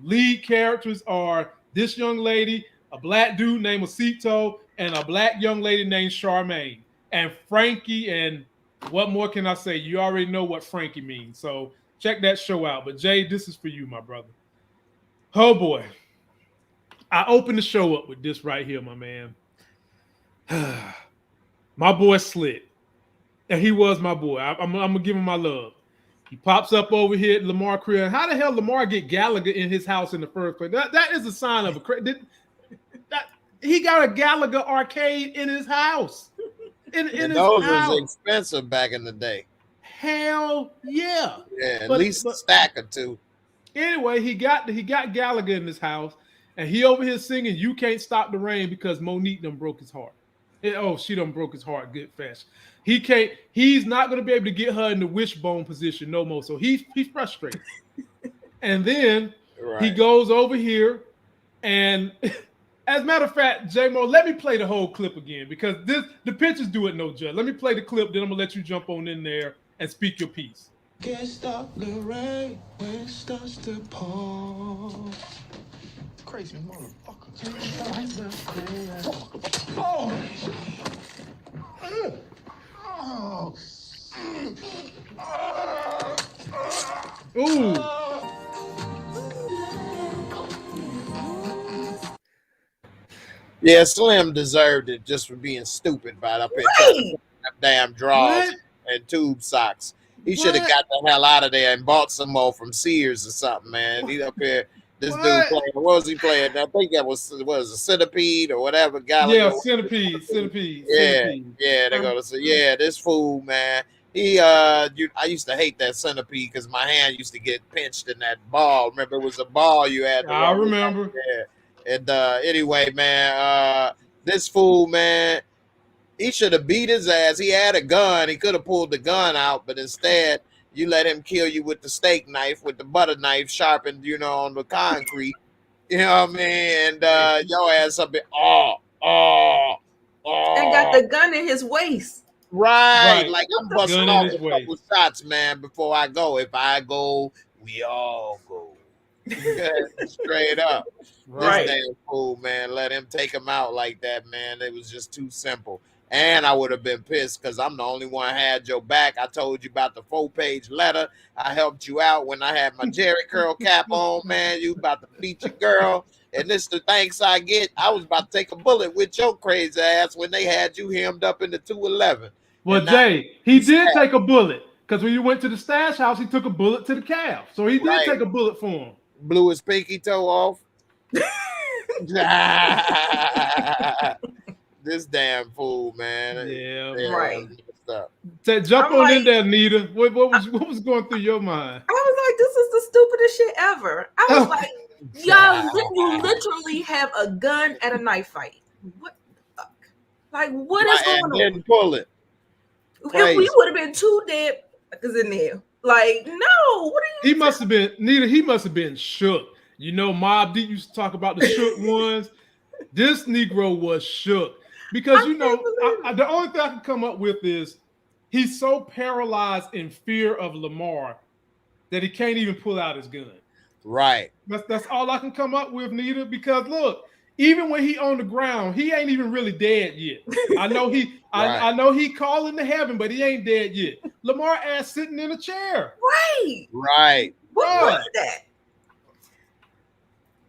Lead characters are this young lady, a black dude named Osito, and a black young lady named Charmaine. And Frankie, and what more can I say? You already know what Frankie means. So check that show out. But Jay, this is for you, my brother. Oh boy. I opened the show up with this right here, my man. My boy Slick. And he was my boy. I'm gonna give him my love. He pops up over here at Lamar crib. How the hell Lamar get Gallagher in his house in the first place? That is a sign of a he got a Gallagher arcade in his house. In his Those house. was expensive back in the day. Hell yeah. Yeah, at least a stack or two. Anyway, he got Gallagher in his house, and he over here singing "You Can't Stop the Rain" because Monique done broke his heart. She done broke his heart good fast. He can't. He's not going to be able to get her in the wishbone position no more. So he's frustrated. And then he goes over here, and as a matter of fact, J-Mo, let me play the whole clip again because the pictures do it no justice. Let me play the clip, then I'm gonna let you jump on in there and speak your piece. Can't stop the rain when it starts to pour. Crazy motherfucker. Oh. Ooh. Yeah, Slim deserved it just for being stupid about up here trying to put damn drawers and tube socks. He should have got the hell out of there and bought some more from Sears or something, man. He up here, this dude playing. What was he playing? I think that was a Centipede or whatever. Yeah, Centipede. Yeah, they're gonna say, yeah, this fool, man. I used to hate that Centipede because my hand used to get pinched in that ball. Remember, it was a ball you had to I remember. Yeah. And anyway, man, this fool, man, he should have beat his ass. He had a gun. He could have pulled the gun out, but instead, you let him kill you with the steak knife, with the butter knife sharpened, on the concrete. You know what I mean? And your ass up there, and got the gun in his waist. Right. Like I'm busting off a couple shots, man, before I go. If I go, we all go. Straight up. This damn fool, man. Let him take him out like that, man. It was just too simple. And I would have been pissed because I'm the only one had your back. I told you about the 4-page letter. I helped you out when I had my Jerry curl cap on, man. You about to beat your girl. And this the thanks I get. I was about to take a bullet with your crazy ass when they had you hemmed up in the 211. Well, Jay, he did take a bullet because when you went to the stash house, he took a bullet to the calf. So he did take a bullet for him. Blew his pinky toe off. This damn fool, man. Yeah, right. Jump on in there, Nita. What was going through your mind? I was like, this is the stupidest shit ever. I was like, you literally have a gun at a knife fight. What the fuck? Like, what is going on? Didn't pull it. If we would have been 2 dead because in there. Like, no, what are you? He must have been, Nita, he must have been shook. Mobb Deep used to talk about the shook ones. This Negro was shook. Because, the only thing I can come up with is he's so paralyzed in fear of Lamar that he can't even pull out his gun. Right. That's all I can come up with, Nita, because look, even when he on the ground, he ain't even really dead yet. I know I know he calling to heaven, but he ain't dead yet. Lamar ass sitting in a chair. Right. What is that?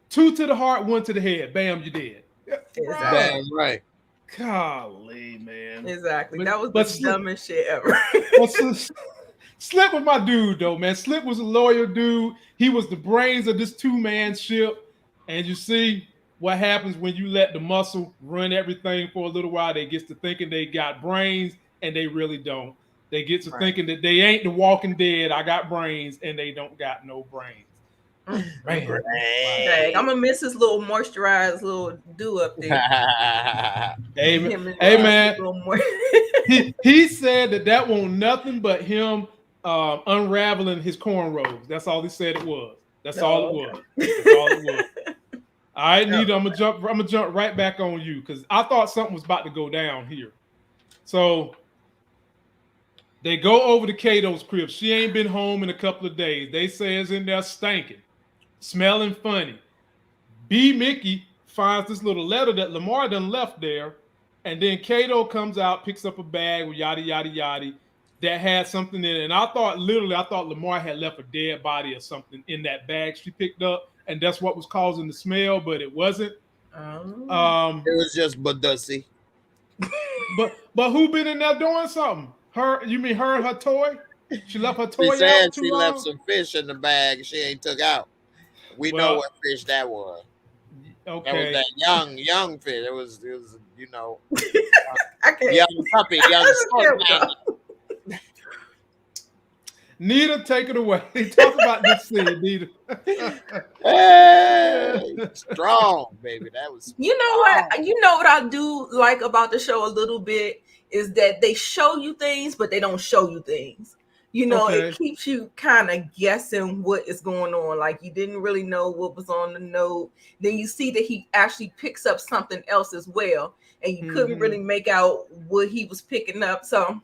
2 to the heart, 1 to the head. Bam, you dead. Exactly. Right. Golly, man. Exactly. That was the dumbest shit ever. Slip was my dude, though, man. Slip was a loyal dude. He was the brains of this 2-man ship. And you see what happens when you let the muscle run everything for a little while. They get to thinking they got brains, and they really don't. They get to thinking that they ain't the Walking Dead. I got brains, and they don't got no brains. Dang, I'm gonna miss his little moisturized little dew up there. Hey man, he said that won't nothing but him unraveling his cornrows. That's all he said it was. That's all it was. That's all it was. All right, Nita, I'm gonna jump right back on you because I thought something was about to go down here. So they go over to Kato's crib. She ain't been home in a couple of days. They say it's in there stinking, smelling funny. B. Mickey finds this little letter that Lamar done left there, and then Kato comes out, picks up a bag with yada yada yada that had something in it. And I thought Lamar had left a dead body or something in that bag she picked up, and that's what was causing the smell, but it wasn't. It was just Badussy. But who been in there doing something? Her? You mean her and her toy? She left her toy She said out too she long? left some fish in the bag she ain't took out. We know what fish that was. Okay. That was that young fish. It was young puppy, young sport. Nita, take it away. Talk about this scene, Nita. Hey, strong, baby. That was You know strong. what? You know what I do like about the show a little bit is that they show you things, but they don't show you things. You know, it Okay. keeps you kind of guessing what is going on. Like you didn't really know what was on the note. Then you see that he actually picks up something else as well, and you couldn't really make out what he was picking up. So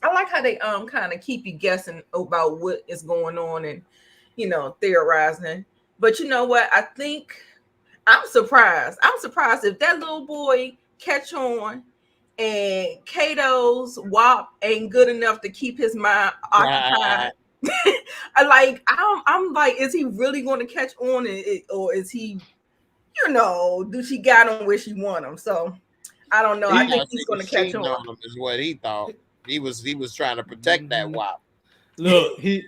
I like how they kind of keep you guessing about what is going on and theorizing. But you know what? I think I'm surprised. I'm surprised if that little boy catch on and Kato's WAP ain't good enough to keep his mind occupied. I'm like, is he really going to catch on, or is he, do she got him where she want him? So I don't know. I think he's going to catch on. Him is what he thought. He was trying to protect that WAP. Look, he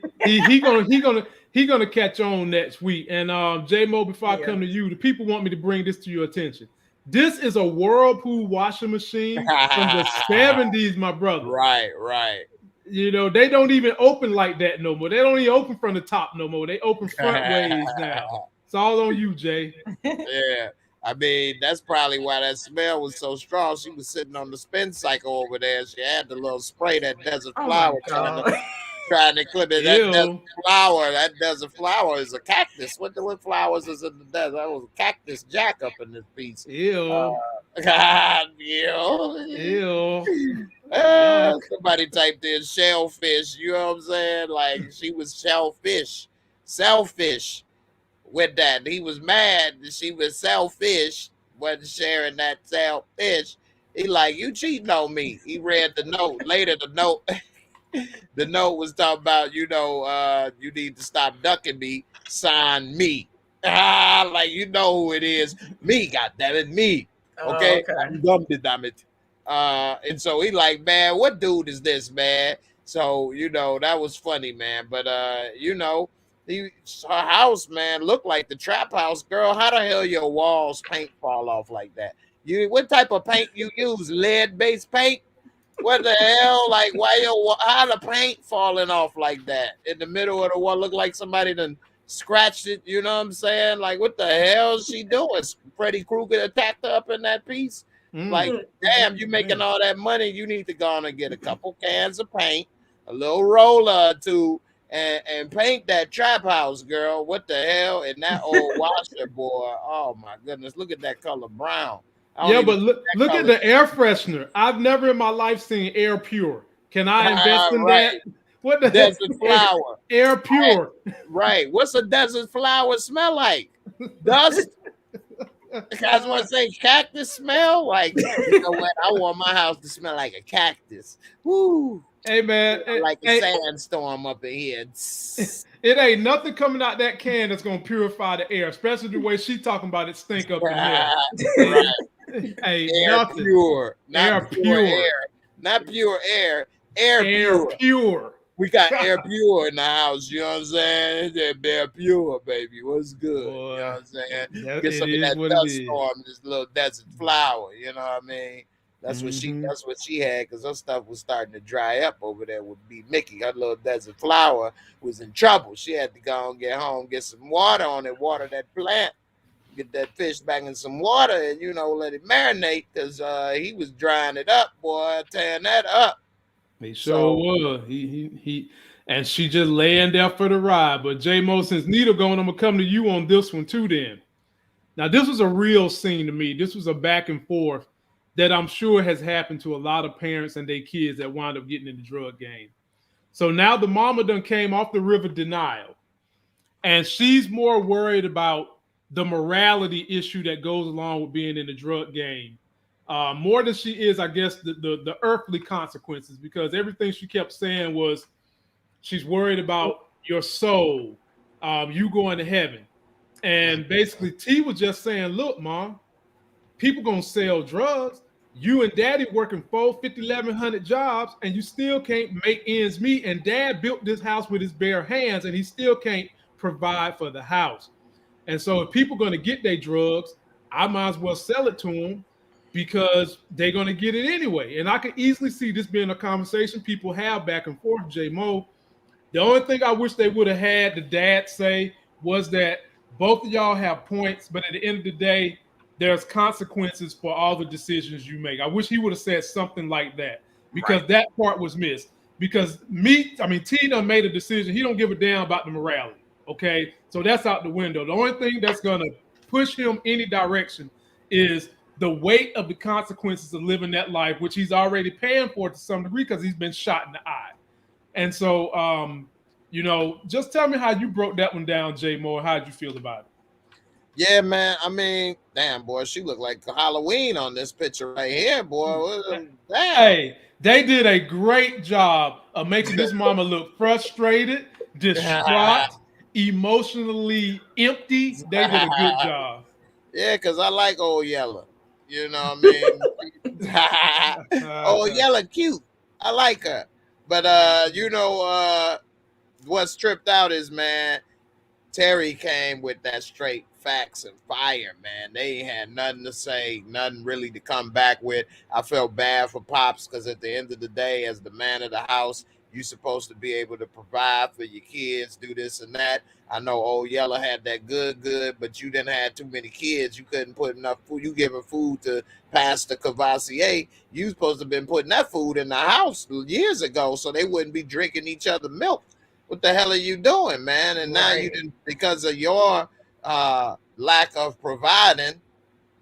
gonna catch on next week. And J-Mo, before I come to you, the people want me to bring this to your attention. This is a Whirlpool washing machine from the 70s, my brother. Right. You know, they don't even open like that no more. They don't even open from the top no more. They open front ways now. It's all on you, Jay. Yeah. I mean, that's probably why that smell was so strong. She was sitting on the spin cycle over there. She had the little spray, that desert flower, trying to clip it. That desert flower is a cactus. What flowers is in the desert? That was a cactus jack up in this piece. Ew. God, ew. Somebody typed in shellfish. You know what I'm saying? Like she was selfish with that. He was mad that she was selfish, wasn't sharing that selfish. He like, you cheating on me. He read the note. Later, the note was talking about, you need to stop ducking me, sign me. Like you know who it is. Me, goddammit, me. Okay? I'm dumb, damn it. And so he like, man, what dude is this, man? So, that was funny, man. But her house, man, looked like the trap house. Girl, how the hell your walls paint fall off like that? What type of paint you use? Lead-based paint? What the hell? Like, how the paint falling off like that in the middle of the wall? Look like somebody done scratched it. You know what I'm saying? Like, what the hell is she doing? Freddy Krueger attacked her up in that piece. Like, damn, you making all that money. You need to go on and get a couple cans of paint, a little roller or two, and paint that trap house, girl. What the hell? And that old washer, boy. Oh, my goodness. Look at that color brown. Yeah, but look at the air freshener. I've never in my life seen Air Pure. Can I invest in that? What the desert flower? Air Pure. Right. What's a desert flower smell like? Dust? I was want to say cactus smell. Like, you know what? I want my house to smell like a cactus. Woo. Hey, man. Like a sandstorm up in here. It ain't nothing coming out that can that's going to purify the air, especially the way she talking about it stink up in here. Right. Hey, air pure. Not pure air. Not pure air. Air pure. We got air pure in the house. You know what I'm saying? Air pure, baby. What's good? Boy, you know what I'm saying? Get some of that dust storm, this little desert flower. You know what I mean? That's what she had, because her stuff was starting to dry up over there with B Mickey. Her little desert flower was in trouble. She had to go and get home, get some water on it, water that plant, get that fish back in some water, and let it marinate, because he was drying it up, boy, tearing that up. He sure was. He and she just laying there for the ride. But J-Mo, since Nita going, I'm gonna come to you on this one too. Then, now this was a real scene to me. This was a back and forth that I'm sure has happened to a lot of parents and their kids that wind up getting in the drug game. So now the mama done came off the river denial, and she's more worried about the morality issue that goes along with being in the drug game. More than she is, I guess, the earthly consequences, because everything she kept saying was she's worried about your soul, you going to heaven. And basically T was just saying, look, Mom, people gonna sell drugs. You and Daddy working 1,100 jobs, and you still can't make ends meet. And Dad built this house with his bare hands, and he still can't provide for the house. And so if people gonna get their drugs, I might as well sell it to them, because they're going to get it anyway. And I can easily see this being a conversation people have back and forth, J-Mo, The only thing I wish they would have had the dad say was that both of y'all have points, but at the end of the day, there's consequences for all the decisions you make. I wish he would have said something like that because Right. that part was missed. Because Tina made a decision. He don't give a damn about the morality. Okay, so that's out the window. The only thing that's gonna push him any direction is the weight of the consequences of living that life, which he's already paying for to some degree because he's been shot in the eye. And so, just tell me how you broke that one down, Jay Moore. How did you feel about it? Yeah, man. I mean, damn, boy, she looked like Halloween on this picture right here, boy. Damn. Hey, they did a great job of making this mama look frustrated, distraught, emotionally empty. They did a good job. Yeah, because I like Old Yeller. You know what I mean? Old Yeller cute. I like her. But what's tripped out is, man, Terry came with that straight facts and fire, man. They ain't had nothing to say, nothing really to come back with. I felt bad for Pops because at the end of the day, as the man of the house, you supposed to be able to provide for your kids, do this and that. I know Old Yeller had that good, but you didn't have too many kids. You couldn't put enough food. You giving food to Pastor Cavassier. You supposed to have been putting that food in the house years ago so they wouldn't be drinking each other milk. What the hell are you doing, man? And now you didn't, because of your lack of providing,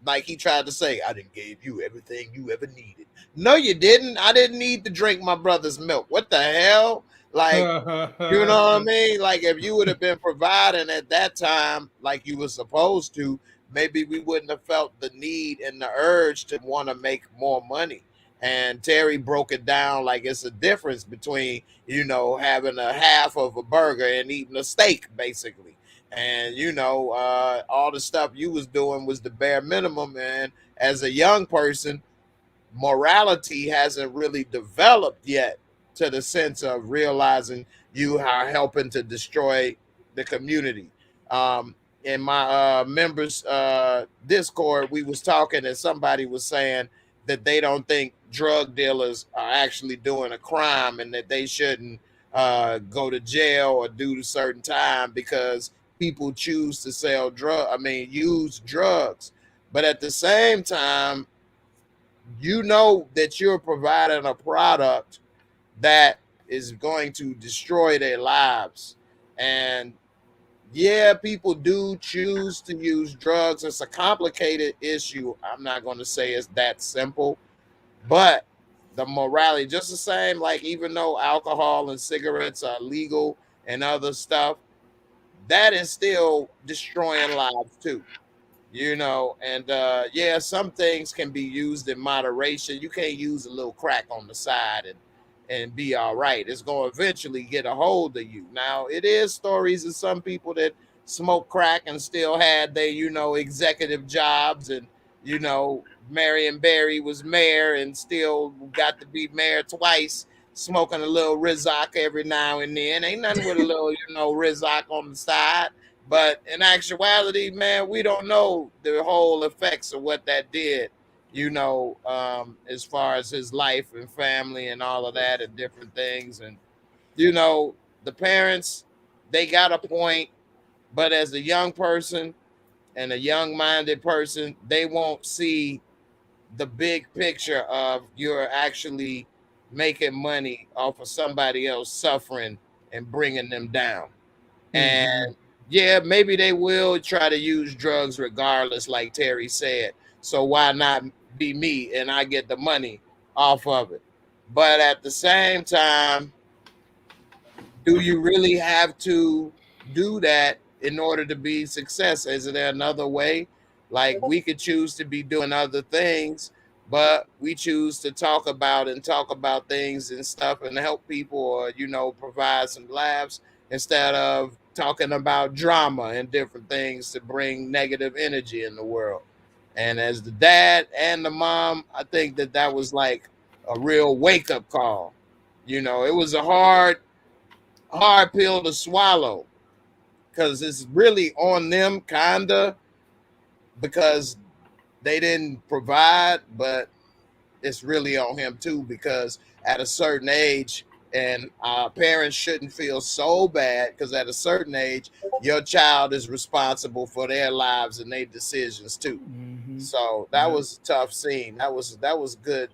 like he tried to say, I didn't give you everything you ever needed. No, you didn't. I didn't need to drink my brother's milk. What the hell? Like, you know what I mean? Like, if you would have been providing at that time like you were supposed to, maybe we wouldn't have felt the need and the urge to want to make more money. And Terry broke it down like it's a difference between, having a half of a burger and eating a steak, basically. And, all the stuff you was doing was the bare minimum. And as a young person, morality hasn't really developed yet to the sense of realizing you are helping to destroy the community. In my members Discord, we was talking and somebody was saying that they don't think drug dealers are actually doing a crime and that they shouldn't go to jail or do a certain time because people choose to use drugs. But at the same time, that you're providing a product that is going to destroy their lives. And yeah, people do choose to use drugs. It's a complicated issue. I'm not going to say it's that simple, but the morality, just the same, like even though alcohol and cigarettes are legal and other stuff, that is still destroying lives too. And some things can be used in moderation. You can't use a little crack on the side and be all right. It's going to eventually get a hold of you. Now, it is stories of some people that smoke crack and still had their, executive jobs. And, Marion Barry was mayor and still got to be mayor twice, smoking a little Rizak every now and then. Ain't nothing with a little, Rizak on the side. But in actuality, man, we don't know the whole effects of what that did, as far as his life and family and all of that and different things. And, the parents, they got a point, but as a young person and a young-minded person, they won't see the big picture of you're actually making money off of somebody else suffering and bringing them down. And yeah, maybe they will try to use drugs regardless, like Terry said. So why not be me and I get the money off of it? But at the same time, do you really have to do that in order to be success? Is there another way? Like we could choose to be doing other things, but we choose to talk about things and stuff and help people or, provide some laughs instead of talking about drama and different things to bring negative energy in the world. And as the dad and the mom, I think that was like a real wake up call. It was a hard pill to swallow because it's really on them kinda because they didn't provide, but it's really on him too because at a certain age, And parents shouldn't feel so bad because at a certain age, your child is responsible for their lives and their decisions too. So that was a tough scene. That was good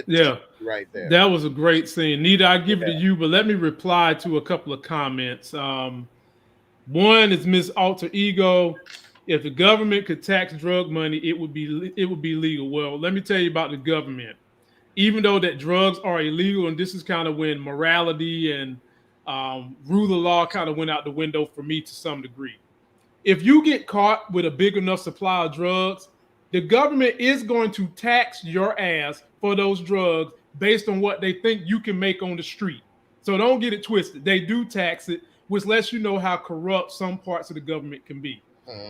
Yeah, TV right there. that was a great scene. Nita, I give it to Yeah. you, but let me reply to a couple of comments. One is Miss Alter Ego. If the government could tax drug money, it would be legal. Well, let me tell you about the government. Even though that drugs are illegal, and this is kind of when morality and rule of law kind of went out the window for me to some degree. If you get caught with a big enough supply of drugs, the government is going to tax your ass for those drugs based on what they think you can make on the street. So don't get it twisted. They do tax it, which lets you know how corrupt some parts of the government can be.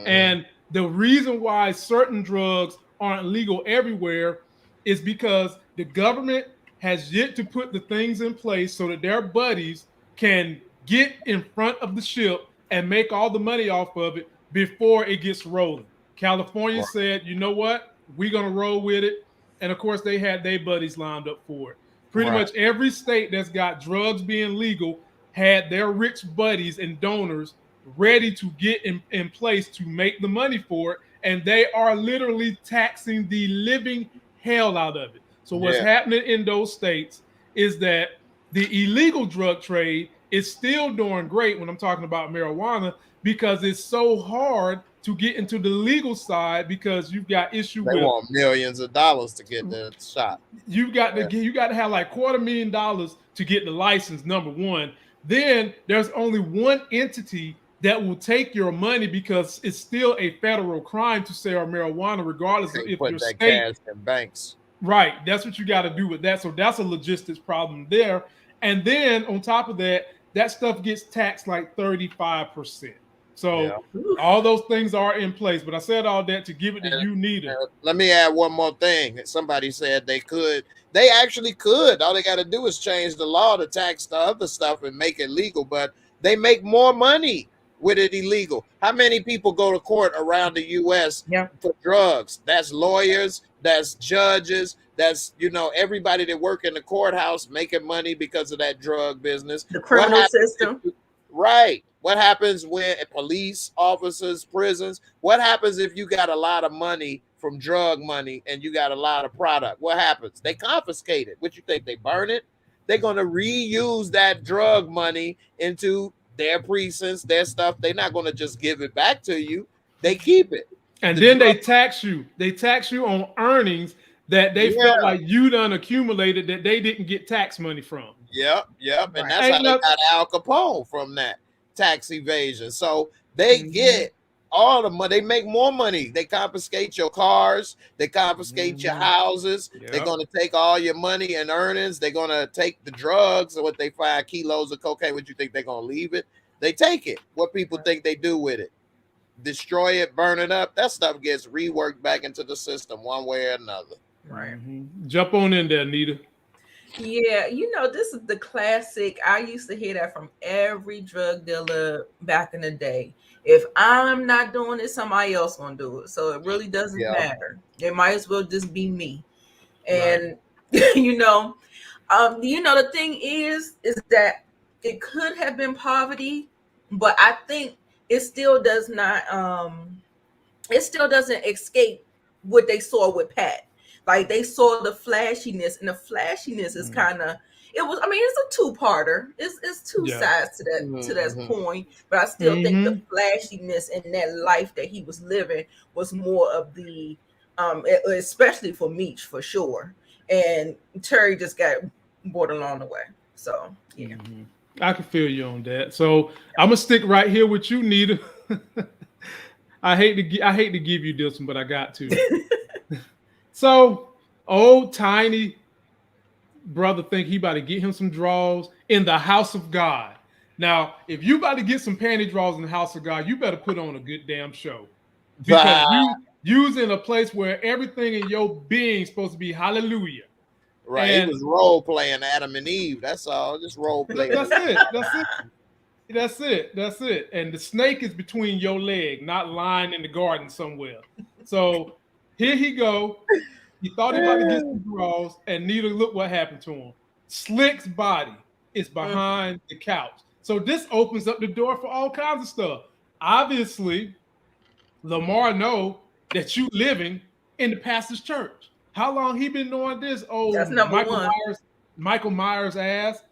And the reason why certain drugs aren't legal everywhere is because the government has yet to put the things in place so that their buddies can get in front of the ship and make all the money off of it before it gets rolling. California said, you know what? We're going to roll with it. And of course, they had their buddies lined up for it. Pretty much every state that's got drugs being legal had their rich buddies and donors ready to get in place to make the money for it. And they are literally taxing the living hell out of it. So what's happening in those states is that the illegal drug trade is still doing great when I'm talking about marijuana because it's so hard to get into the legal side because you've got issue They with want millions of dollars to get the shot. you got to have like $250,000 to get the license, number one. Then there's only one entity that will take your money because it's still a federal crime to sell marijuana, regardless of if put your that state cash in banks. Right. That's what you got to do with that. So that's a logistics problem there. And then on top of that, that stuff gets taxed like 35%. So all those things are in place. But I said all that to give it to you, Nita. Let me add one more thing. Somebody said they could. They actually could. All they got to do is change the law to tax the other stuff and make it legal. But they make more money with it illegal. How many people go to court around the U.S. for drugs? That's lawyers, that's judges, that's everybody that work in the courthouse making money because of that drug business. The criminal system. Right. What happens when police officers, prisons? What happens if you got a lot of money from drug money and you got a lot of product? What happens? They confiscate it. What you think? They burn it? They're going to reuse that drug money into their precincts, their stuff. They're not going to just give it back to you. They keep it. And then they tax you. They tax you on earnings that they felt like you done accumulated that they didn't get tax money from. Yep. And that's how they got Al Capone from that tax evasion. So they get all the money. They make more money. They confiscate your cars. They confiscate your houses. They're going to take all your money and earnings. They're going to take the drugs and what they find kilos of cocaine. What you think they're going to leave it? They take it. What people think they do with it? Destroy it, burn it up. That stuff gets reworked back into the system one way or another. Right. Jump on in there, Nita. Yeah, this is the classic. I used to hear that from every drug dealer back in the day. If I'm not doing it, somebody else gonna do it. So it really doesn't matter. It might as well just be me. And the thing is that it could have been poverty, but I think it still does not. It still doesn't escape what they saw with Pat. Like they saw the flashiness, and the flashiness is kind of. It's a two-parter. It's two sides to that coin. But I still think the flashiness in that life that he was living was more of the, especially for Meech for sure. And Terry just got brought along the way. So yeah, I can feel you on that. So I'm gonna stick right here with you, Nita. I hate to give you this one, but I got to. So old tiny brother think he about to get him some draws in the house of God. Now, if you about to get some panty draws in the house of God, you better put on a good damn show. Because you's in a place where everything in your being is supposed to be hallelujah. Right. And he was role playing Adam and Eve. That's all. Just role playing. That's it. And the snake is between your leg, not lying in the garden somewhere. So here he go. He thought he about to get some draws, and Nita, look what happened to him. Slick's body is behind the couch. So this opens up the door for all kinds of stuff. Obviously, Lamar know that you living in the pastor's church. How long he been knowing this? Oh, That's number Michael one. Michael Myers ass.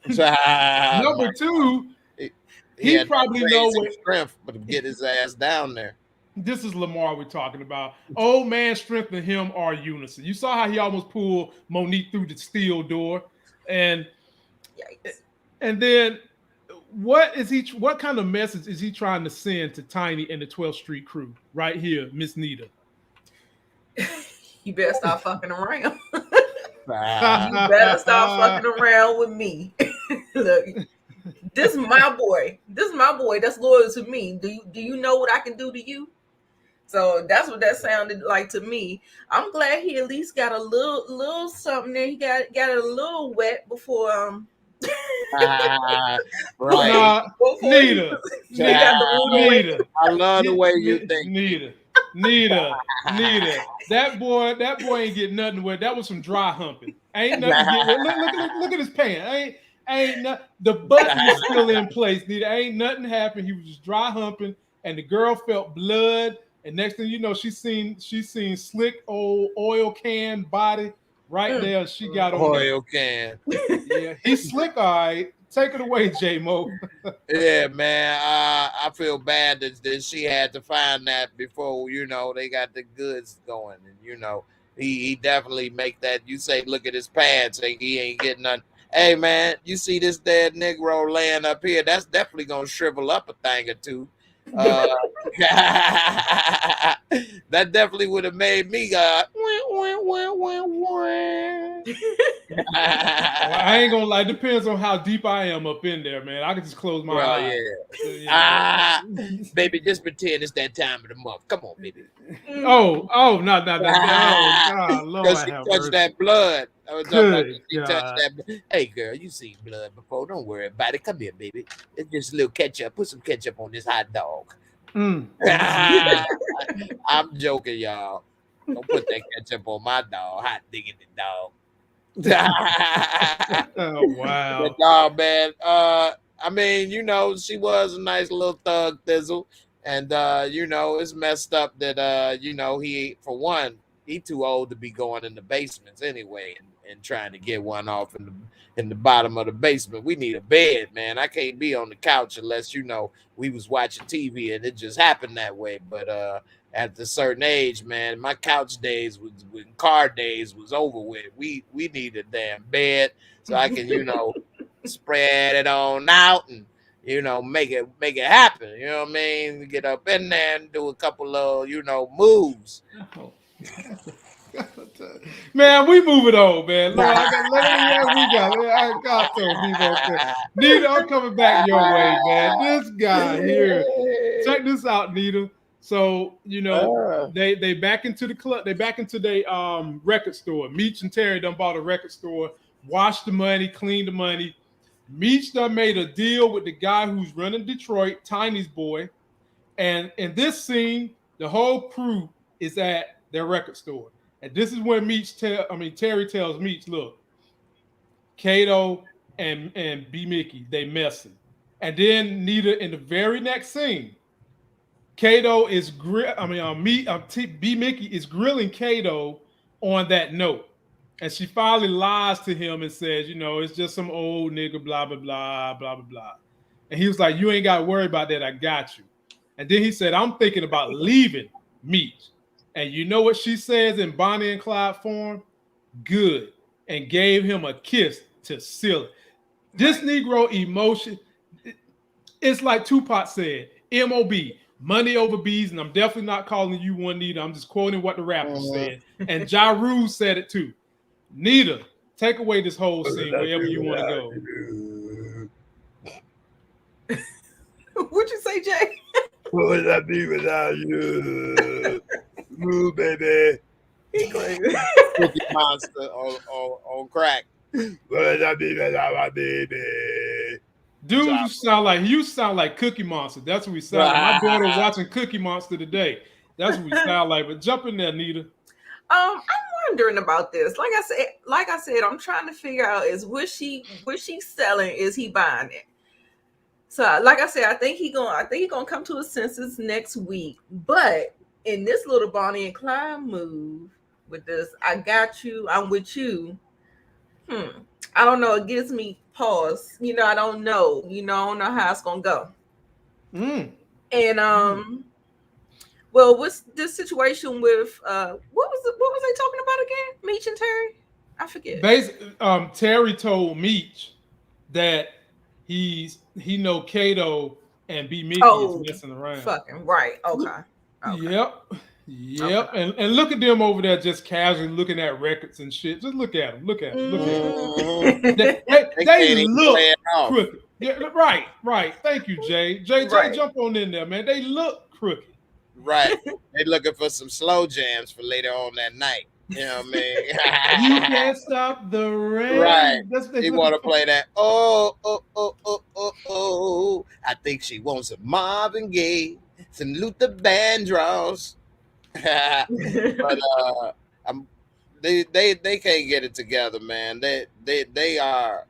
Number Number two, he he had probably that know crazy what strength, but to get his ass down there. this is. Lamar we're talking about. Old man strength and him are unison. You saw how he almost pulled Monique through the steel door, and Yikes. then what kind of message is he trying to send to Tiny and the 12th Street crew right here, Miss Nita? You better stop fucking around. Ah, You better stop fucking around with me. Look, this is my boy. This is my boy that's loyal to me. Do you know what I can do to you? So that's what that sounded like to me. I'm glad he at least got a little something there. He got it a little wet before right. Nah, Nita. I love the way you think. Nita. That boy ain't getting nothing wet. That was some dry humping. Ain't nothing getting wet. Look at his pants. Ain't the button was still in place. Nita, ain't nothing happened. He was just dry humping, and the girl felt blood. And next thing you know, she seen slick old oil can body right there. She got on oil can. Yeah, he's slick. All right, take it away, J Mo. Yeah, man. I feel bad that she had to find that before they got the goods going, and he definitely make that. You say, look at his pants, and he ain't getting none. Hey, man, you see this dead Negro laying up here? That's definitely gonna shrivel up a thing or two. That definitely would have made me go. I ain't gonna lie. Depends on how deep I am up in there, man. I can just close my eyes. Yeah. Baby, just pretend it's that time of the month. Come on, baby. No. Oh, Lord, because she touched that blood. I was talking about she touched that. Hey, girl, you seen blood before? Don't worry about it. Come here, baby. It's just a little ketchup. Put some ketchup on this hot dog. I'm joking, y'all. Don't put that ketchup on my dog. Hot diggity dog. Oh, wow. But dog, man. I mean, she was a nice little thug thizzle. And it's messed up that he, for one, he too old to be going in the basements anyway and trying to get one off in the bottom of the basement. We need a bed, man. I can't be on the couch unless we was watching TV and it just happened that way. But at a certain age, man, my couch days when car days was over with. We need a damn bed so I can spread it on out and make it happen. You know what I mean? Get up in there and do a couple of moves. Man, we move it on, man. Lord, I got Nita, I'm coming back your way, man. This guy here. Check this out, Nita. So, they back into the club, they back into their record store. Meech and Terry done bought a record store, washed the money, cleaned the money. Meech done made a deal with the guy who's running Detroit, Tiny's boy. And in this scene, the whole crew is at their record store. And this is when Terry tells Meech, look, Kato and B Mickey, they messing. And then Nita, in the very next scene, Kato is B Mickey is grilling Kato on that note. And she finally lies to him and says, it's just some old nigga, blah, blah, blah, blah, blah, blah. And he was like, you ain't got to worry about that. I got you. And then he said, I'm thinking about leaving Meech. And you know what she says in Bonnie and Clyde form? Good. And gave him a kiss to seal it. This Negro emotion, it's like Tupac said, M.O.B., money over bees, and I'm definitely not calling you one, Nita. I'm just quoting what the rapper said. And Ja Rule said it too. Nita, take away this whole scene wherever you want to go. What'd you say, Jay? What would I be without you? Move, baby. Cookie Monster on crack. What would I be without my baby? Dude, you sound like Cookie Monster. That's what we sound like. My daughter watching Cookie Monster today. That's what we sound like. But jump in there, Nita. I'm more wondering about this. Like I said, I'm trying to figure out is what she selling? Is he buying it? So, like I said, I think he gonna come to his senses next week. But in this little Bonnie and Clyde move with this, I got you, I'm with you. I don't know. It gives me pause. I don't know. I don't know how it's gonna go. And well, what's this situation with what was they talking about again? Meech and Terry? I forget. Basically, Terry told Meech that he know Kato and B Mickey is messing around. Fucking right. Okay. Yep. Okay. And look at them over there just casually looking at records and shit. Just look at them. Look at them. They look crooked. Yeah, right. Thank you, Jay. Jay, jump on in there, man. They look crooked. Right. They looking for some slow jams for later on that night. You know what I mean? You can't stop the rain. Right. He want to play that. Oh. I think she wants some Marvin Gaye, some Luther Vandross. But they can't get it together, man. They are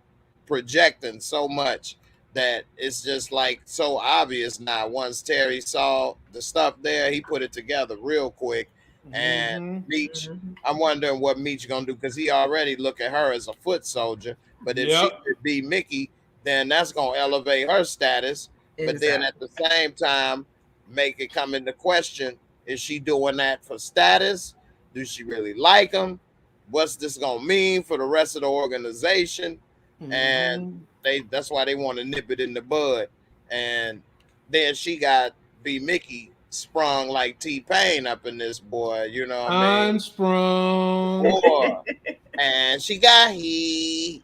projecting so much that it's just like so obvious now. Once Terry saw the stuff there, he put it together real quick. And Meech, I'm wondering what Meech gonna do because he already look at her as a foot soldier. But if she could be Mickey, then that's gonna elevate her status. Exactly. But then at the same time, make it come into question: is she doing that for status? Do she really like him? What's this gonna mean for the rest of the organization? And that's why they want to nip it in the bud. And then she got B Mickey sprung like T-Pain up in this boy, you know what I mean? I'm sprung. Boy. And she got he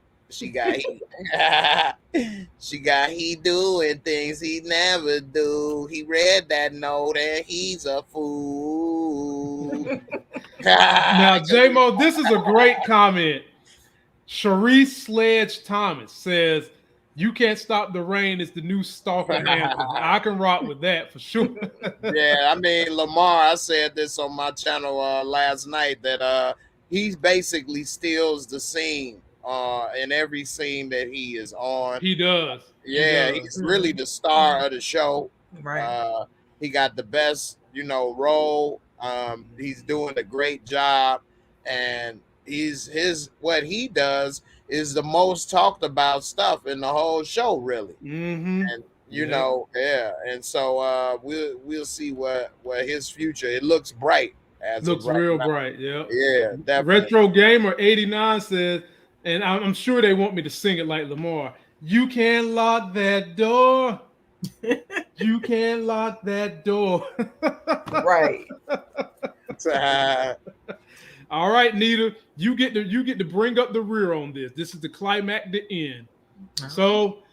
doing things he never do. He read that note and he's a fool. Now, J-Mo, this is a great comment. Sharice Sledge Thomas says, "You Can't Stop the Rain" is the new stalker anthem. I can rock with that for sure. Yeah, I mean, Lamar, I said this on my channel last night that he basically steals the scene in every scene that he is on. He does. Yeah, he's really the star of the show. Right. He got the best, role. He's doing a great job, and what he does is the most talked about stuff in the whole show, really. And and so we'll see what his future. It looks bright. Looks real bright. Yeah, definitely. Retro Gamer 89 says, and I'm sure they want me to sing it like Lamar. You can't lock that door. You can't lock that door. Right. All right, Nita, you get to bring up the rear on this. This is the climax, the end. So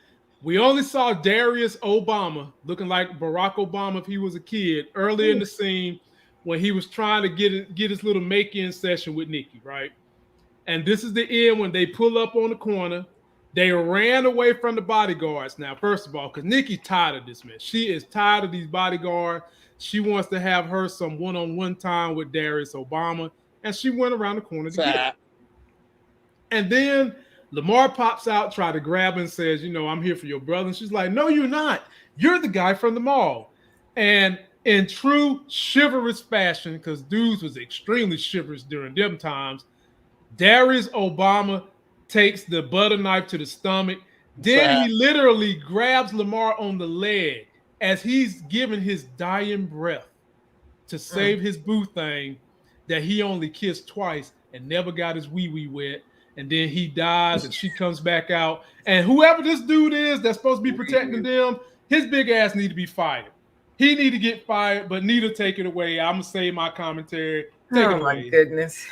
we only saw Darius Obama looking like Barack Obama if he was a kid early in the scene when he was trying to get his little make-in session with Nikki, right? And this is the end when they pull up on the corner. They ran away from the bodyguards. Now, first of all, because Nikki's tired of this, man. She is tired of these bodyguards. She wants to have her some one-on-one time with Darius Obama. And she went around the corner to get it. And then Lamar pops out, try to grab her and says, I'm here for your brother. And she's like, no, you're not. You're the guy from the mall. And in true chivalrous fashion, because dudes was extremely chivalrous during them times, Darius Obama takes the butter knife to the stomach. Then he literally grabs Lamar on the leg as he's giving his dying breath to save his boo thing that he only kissed twice and never got his wee-wee wet. And then he dies and she comes back out. And whoever this dude is that's supposed to be protecting them, his big ass need to be fired. He need to get fired, but Nita, take it away. I'm going to say my commentary. Take it away. Oh, my goodness.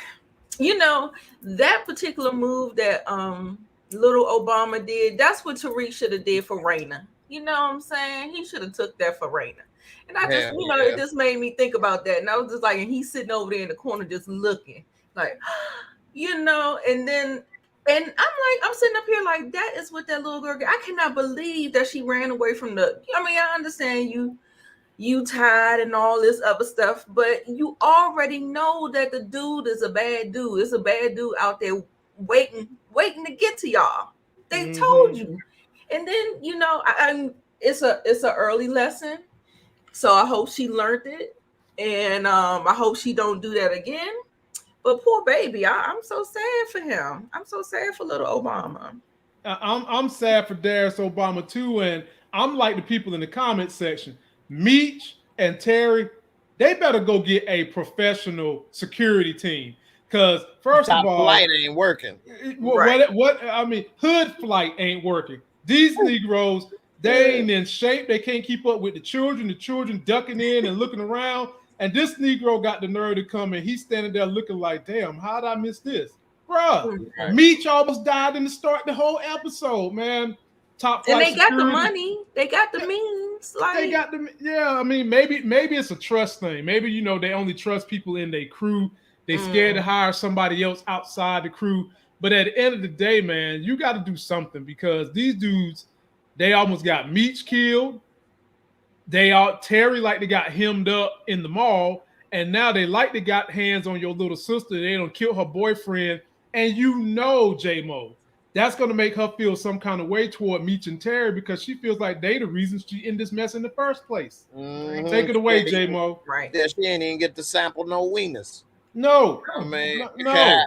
That particular move that little Obama did, that's what Tariq should have did for Raina. You know what I'm saying? He should have took that for Raina. And I just, it just made me think about that. And I was just like, and he's sitting over there in the corner just looking like, and then, and I'm like, I'm sitting up here like, that is what that little girl, I cannot believe that she ran away from I understand you tired and all this other stuff, but you already know that the dude is a bad dude. It's a bad dude out there waiting to get to y'all. They told you. And then, you know, it's a early lesson. So I hope she learned it. And I hope she don't do that again. But poor baby, I'm so sad for him. I'm so sad for little Obama. I'm sad for Darius Obama too, and I'm like the people in the comment section. Meech and Terry, they better go get a professional security team. Because first of all, flight ain't working. What I mean, hood flight ain't working. These Negroes, they ain't in shape. They can't keep up with the children. The children ducking in and looking around. And this Negro got the nerve to come and he's standing there looking like, damn, how did I miss this? Bruh, Meech almost died in the start the whole episode, man. Top flight and they security. Got the money. They got the means. Like they got the I mean, maybe it's a trust thing. Maybe, you know, they only trust people in their crew. They scared to hire somebody else outside the crew. But at the end of the day, man, you got to do something because these dudes, they almost got Meech killed. Terry like they got hemmed up in the mall, and now they like they got hands on your little sister. They don't kill her boyfriend, and you know, J-Mo, that's gonna make her feel some kind of way toward Meech and Terry because she feels like they the reason she in this mess in the first place. Take it away, J-Mo. Right? Yeah, she ain't even get to sample no wieners. No, I mean, no.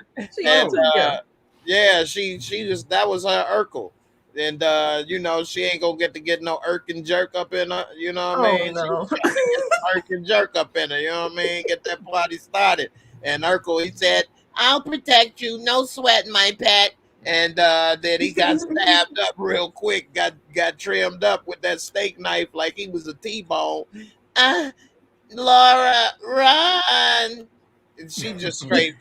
Yeah, she was that was her Urkel. And you know, she ain't gonna get no irk and jerk up in her, you know what I mean? No. Irk and jerk up in her, you know what I mean? Get that party started. And Urkel, he said, I'll protect you, no sweat, my pet. And then he got stabbed up real quick, got trimmed up with that steak knife like he was a T-bone. Laura, run. And she just straight.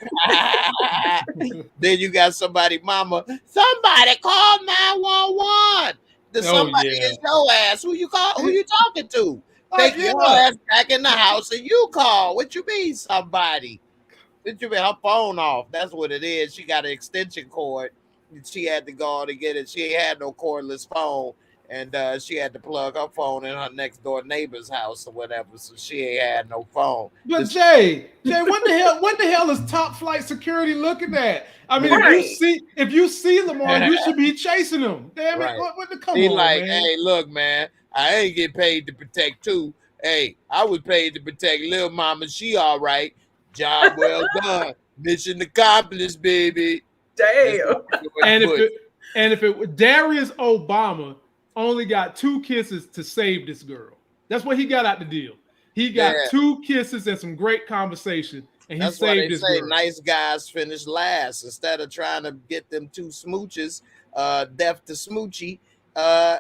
Then you got somebody, mama, somebody call 911. Somebody is your ass. Who you talking to? Take your ass back in the house and you call. What you mean, somebody? What you mean? Her phone off. That's what it is. She got an extension cord. And she had to go to get it. She ain't had no cordless phone. And she had to plug her phone in her next door neighbor's house or whatever, so she ain't had no phone. But Jay, what the hell is top flight security looking at? I mean, if you see Lamar, you should be chasing him. Damn it! What the come on, like, man. Hey, look, man, I ain't get paid to protect two. Hey, I was paid to protect Lil Mama. She all right. Job well done. Mission accomplished, baby. Damn. And if it Darius Obama only got 2 kisses to save this girl. That's what he got out the deal. He got 2 kisses and some great conversation, and he saved this girl. Nice guys finish last. Instead of trying to get them 2 smooches, deaf to Smoochie,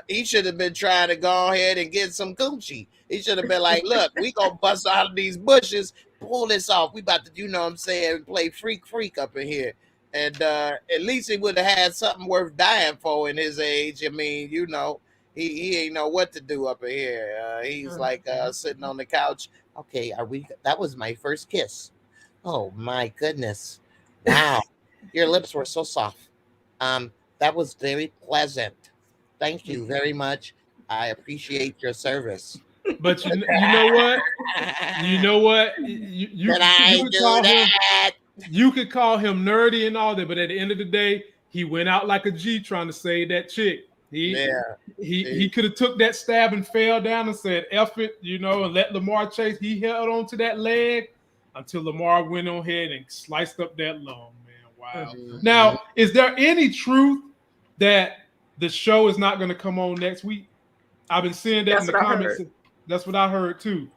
he should have been trying to go ahead and get some coochie. He should have been like, look, we gonna bust out of these bushes, pull this off. We about to, you know what I'm saying, play freak up in here. And at least he would have had something worth dying for in his age. I mean, you know, he ain't know what to do up in here. He's like sitting on the couch. Okay, that was my first kiss. Oh my goodness. Wow. Your lips were so soft. That was very pleasant. Thank you very much. I appreciate your service. But you know what? You know what? You could call him nerdy and all that, but at the end of the day, he went out like a G trying to save that chick. He could have took that stab and fell down and said, F it, you know, and let Lamar chase. He held on to that leg until Lamar went on ahead and sliced up that lung, man. Wow. Now, is there any truth that the show is not going to come on next week? I've been seeing that in the comments. That's what I heard too.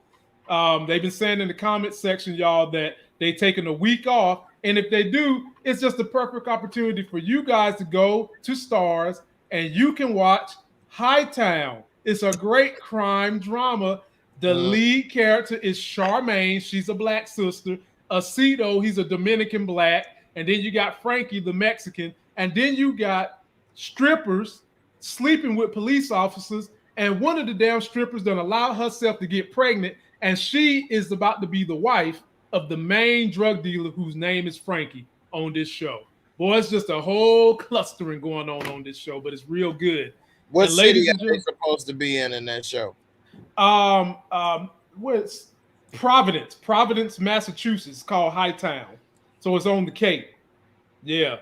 They've been saying in the comment section, y'all, that they taking a week off. And if they do, it's just the perfect opportunity for you guys to go to Stars and you can watch Hightown. It's a great crime drama. The lead character is Charmaine. She's a black sister. Aceto, he's a Dominican black. And then you got Frankie, the Mexican. And then you got strippers sleeping with police officers. And one of the damn strippers done allowed herself to get pregnant. And she is about to be the wife of the main drug dealer whose name is Frankie on this show. Boy, it's just a whole clustering going on this show, but it's real good. What city are they supposed to be in that show? what's Providence, Massachusetts, called Hightown. So it's on the Cape. Yeah.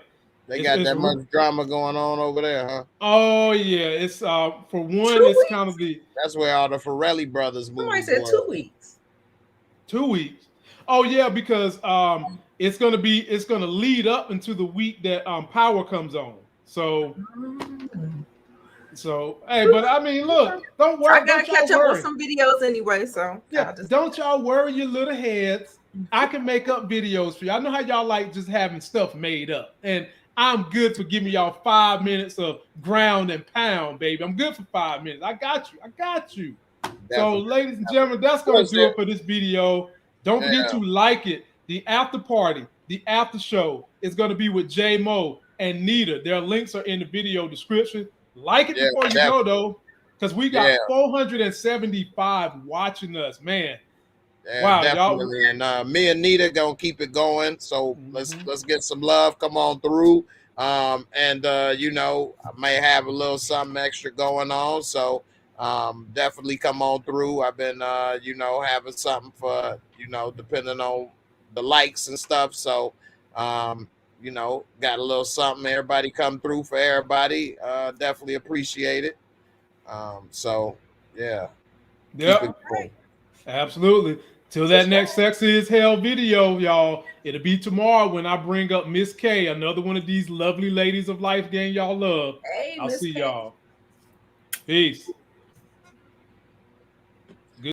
They got that much drama going on over there, huh? Oh yeah, it's for one, 2 it's weeks? kind of the That's where all the Farrelly brothers Somebody movies said were. 2 weeks. 2 weeks. Oh yeah, because it's gonna lead up into the week that Power comes on. So hey, but I mean, look, don't worry. I gotta catch up with some videos anyway, so yeah, don't y'all worry your little heads. I can make up videos for you. I know how y'all like just having stuff made up, and I'm good for giving y'all 5 minutes of ground and pound, baby. I'm good for 5 minutes. I got you. Definitely. So, ladies and gentlemen, that's gonna do it for this video. Don't forget to like it. The after party, the after show is gonna be with J Mo and Nita. Their links are in the video description. Like it before you go though, because we got 475 watching us, man. Yeah, wow, definitely. y'all. And me and Nita gonna keep it going. So let's get some love. Come on through. You know, I may have a little something extra going on. So definitely come on through. I've been you know, having something for, you know, depending on the likes and stuff. So you know, got a little something. Everybody come through for everybody. Definitely appreciate it. So yeah. Yep. Absolutely. Till that next Sexy as Hell video, y'all. It'll be tomorrow when I bring up Miss K, another one of these lovely ladies of life gang y'all love. Hey, I'll Miss see K. y'all. Peace.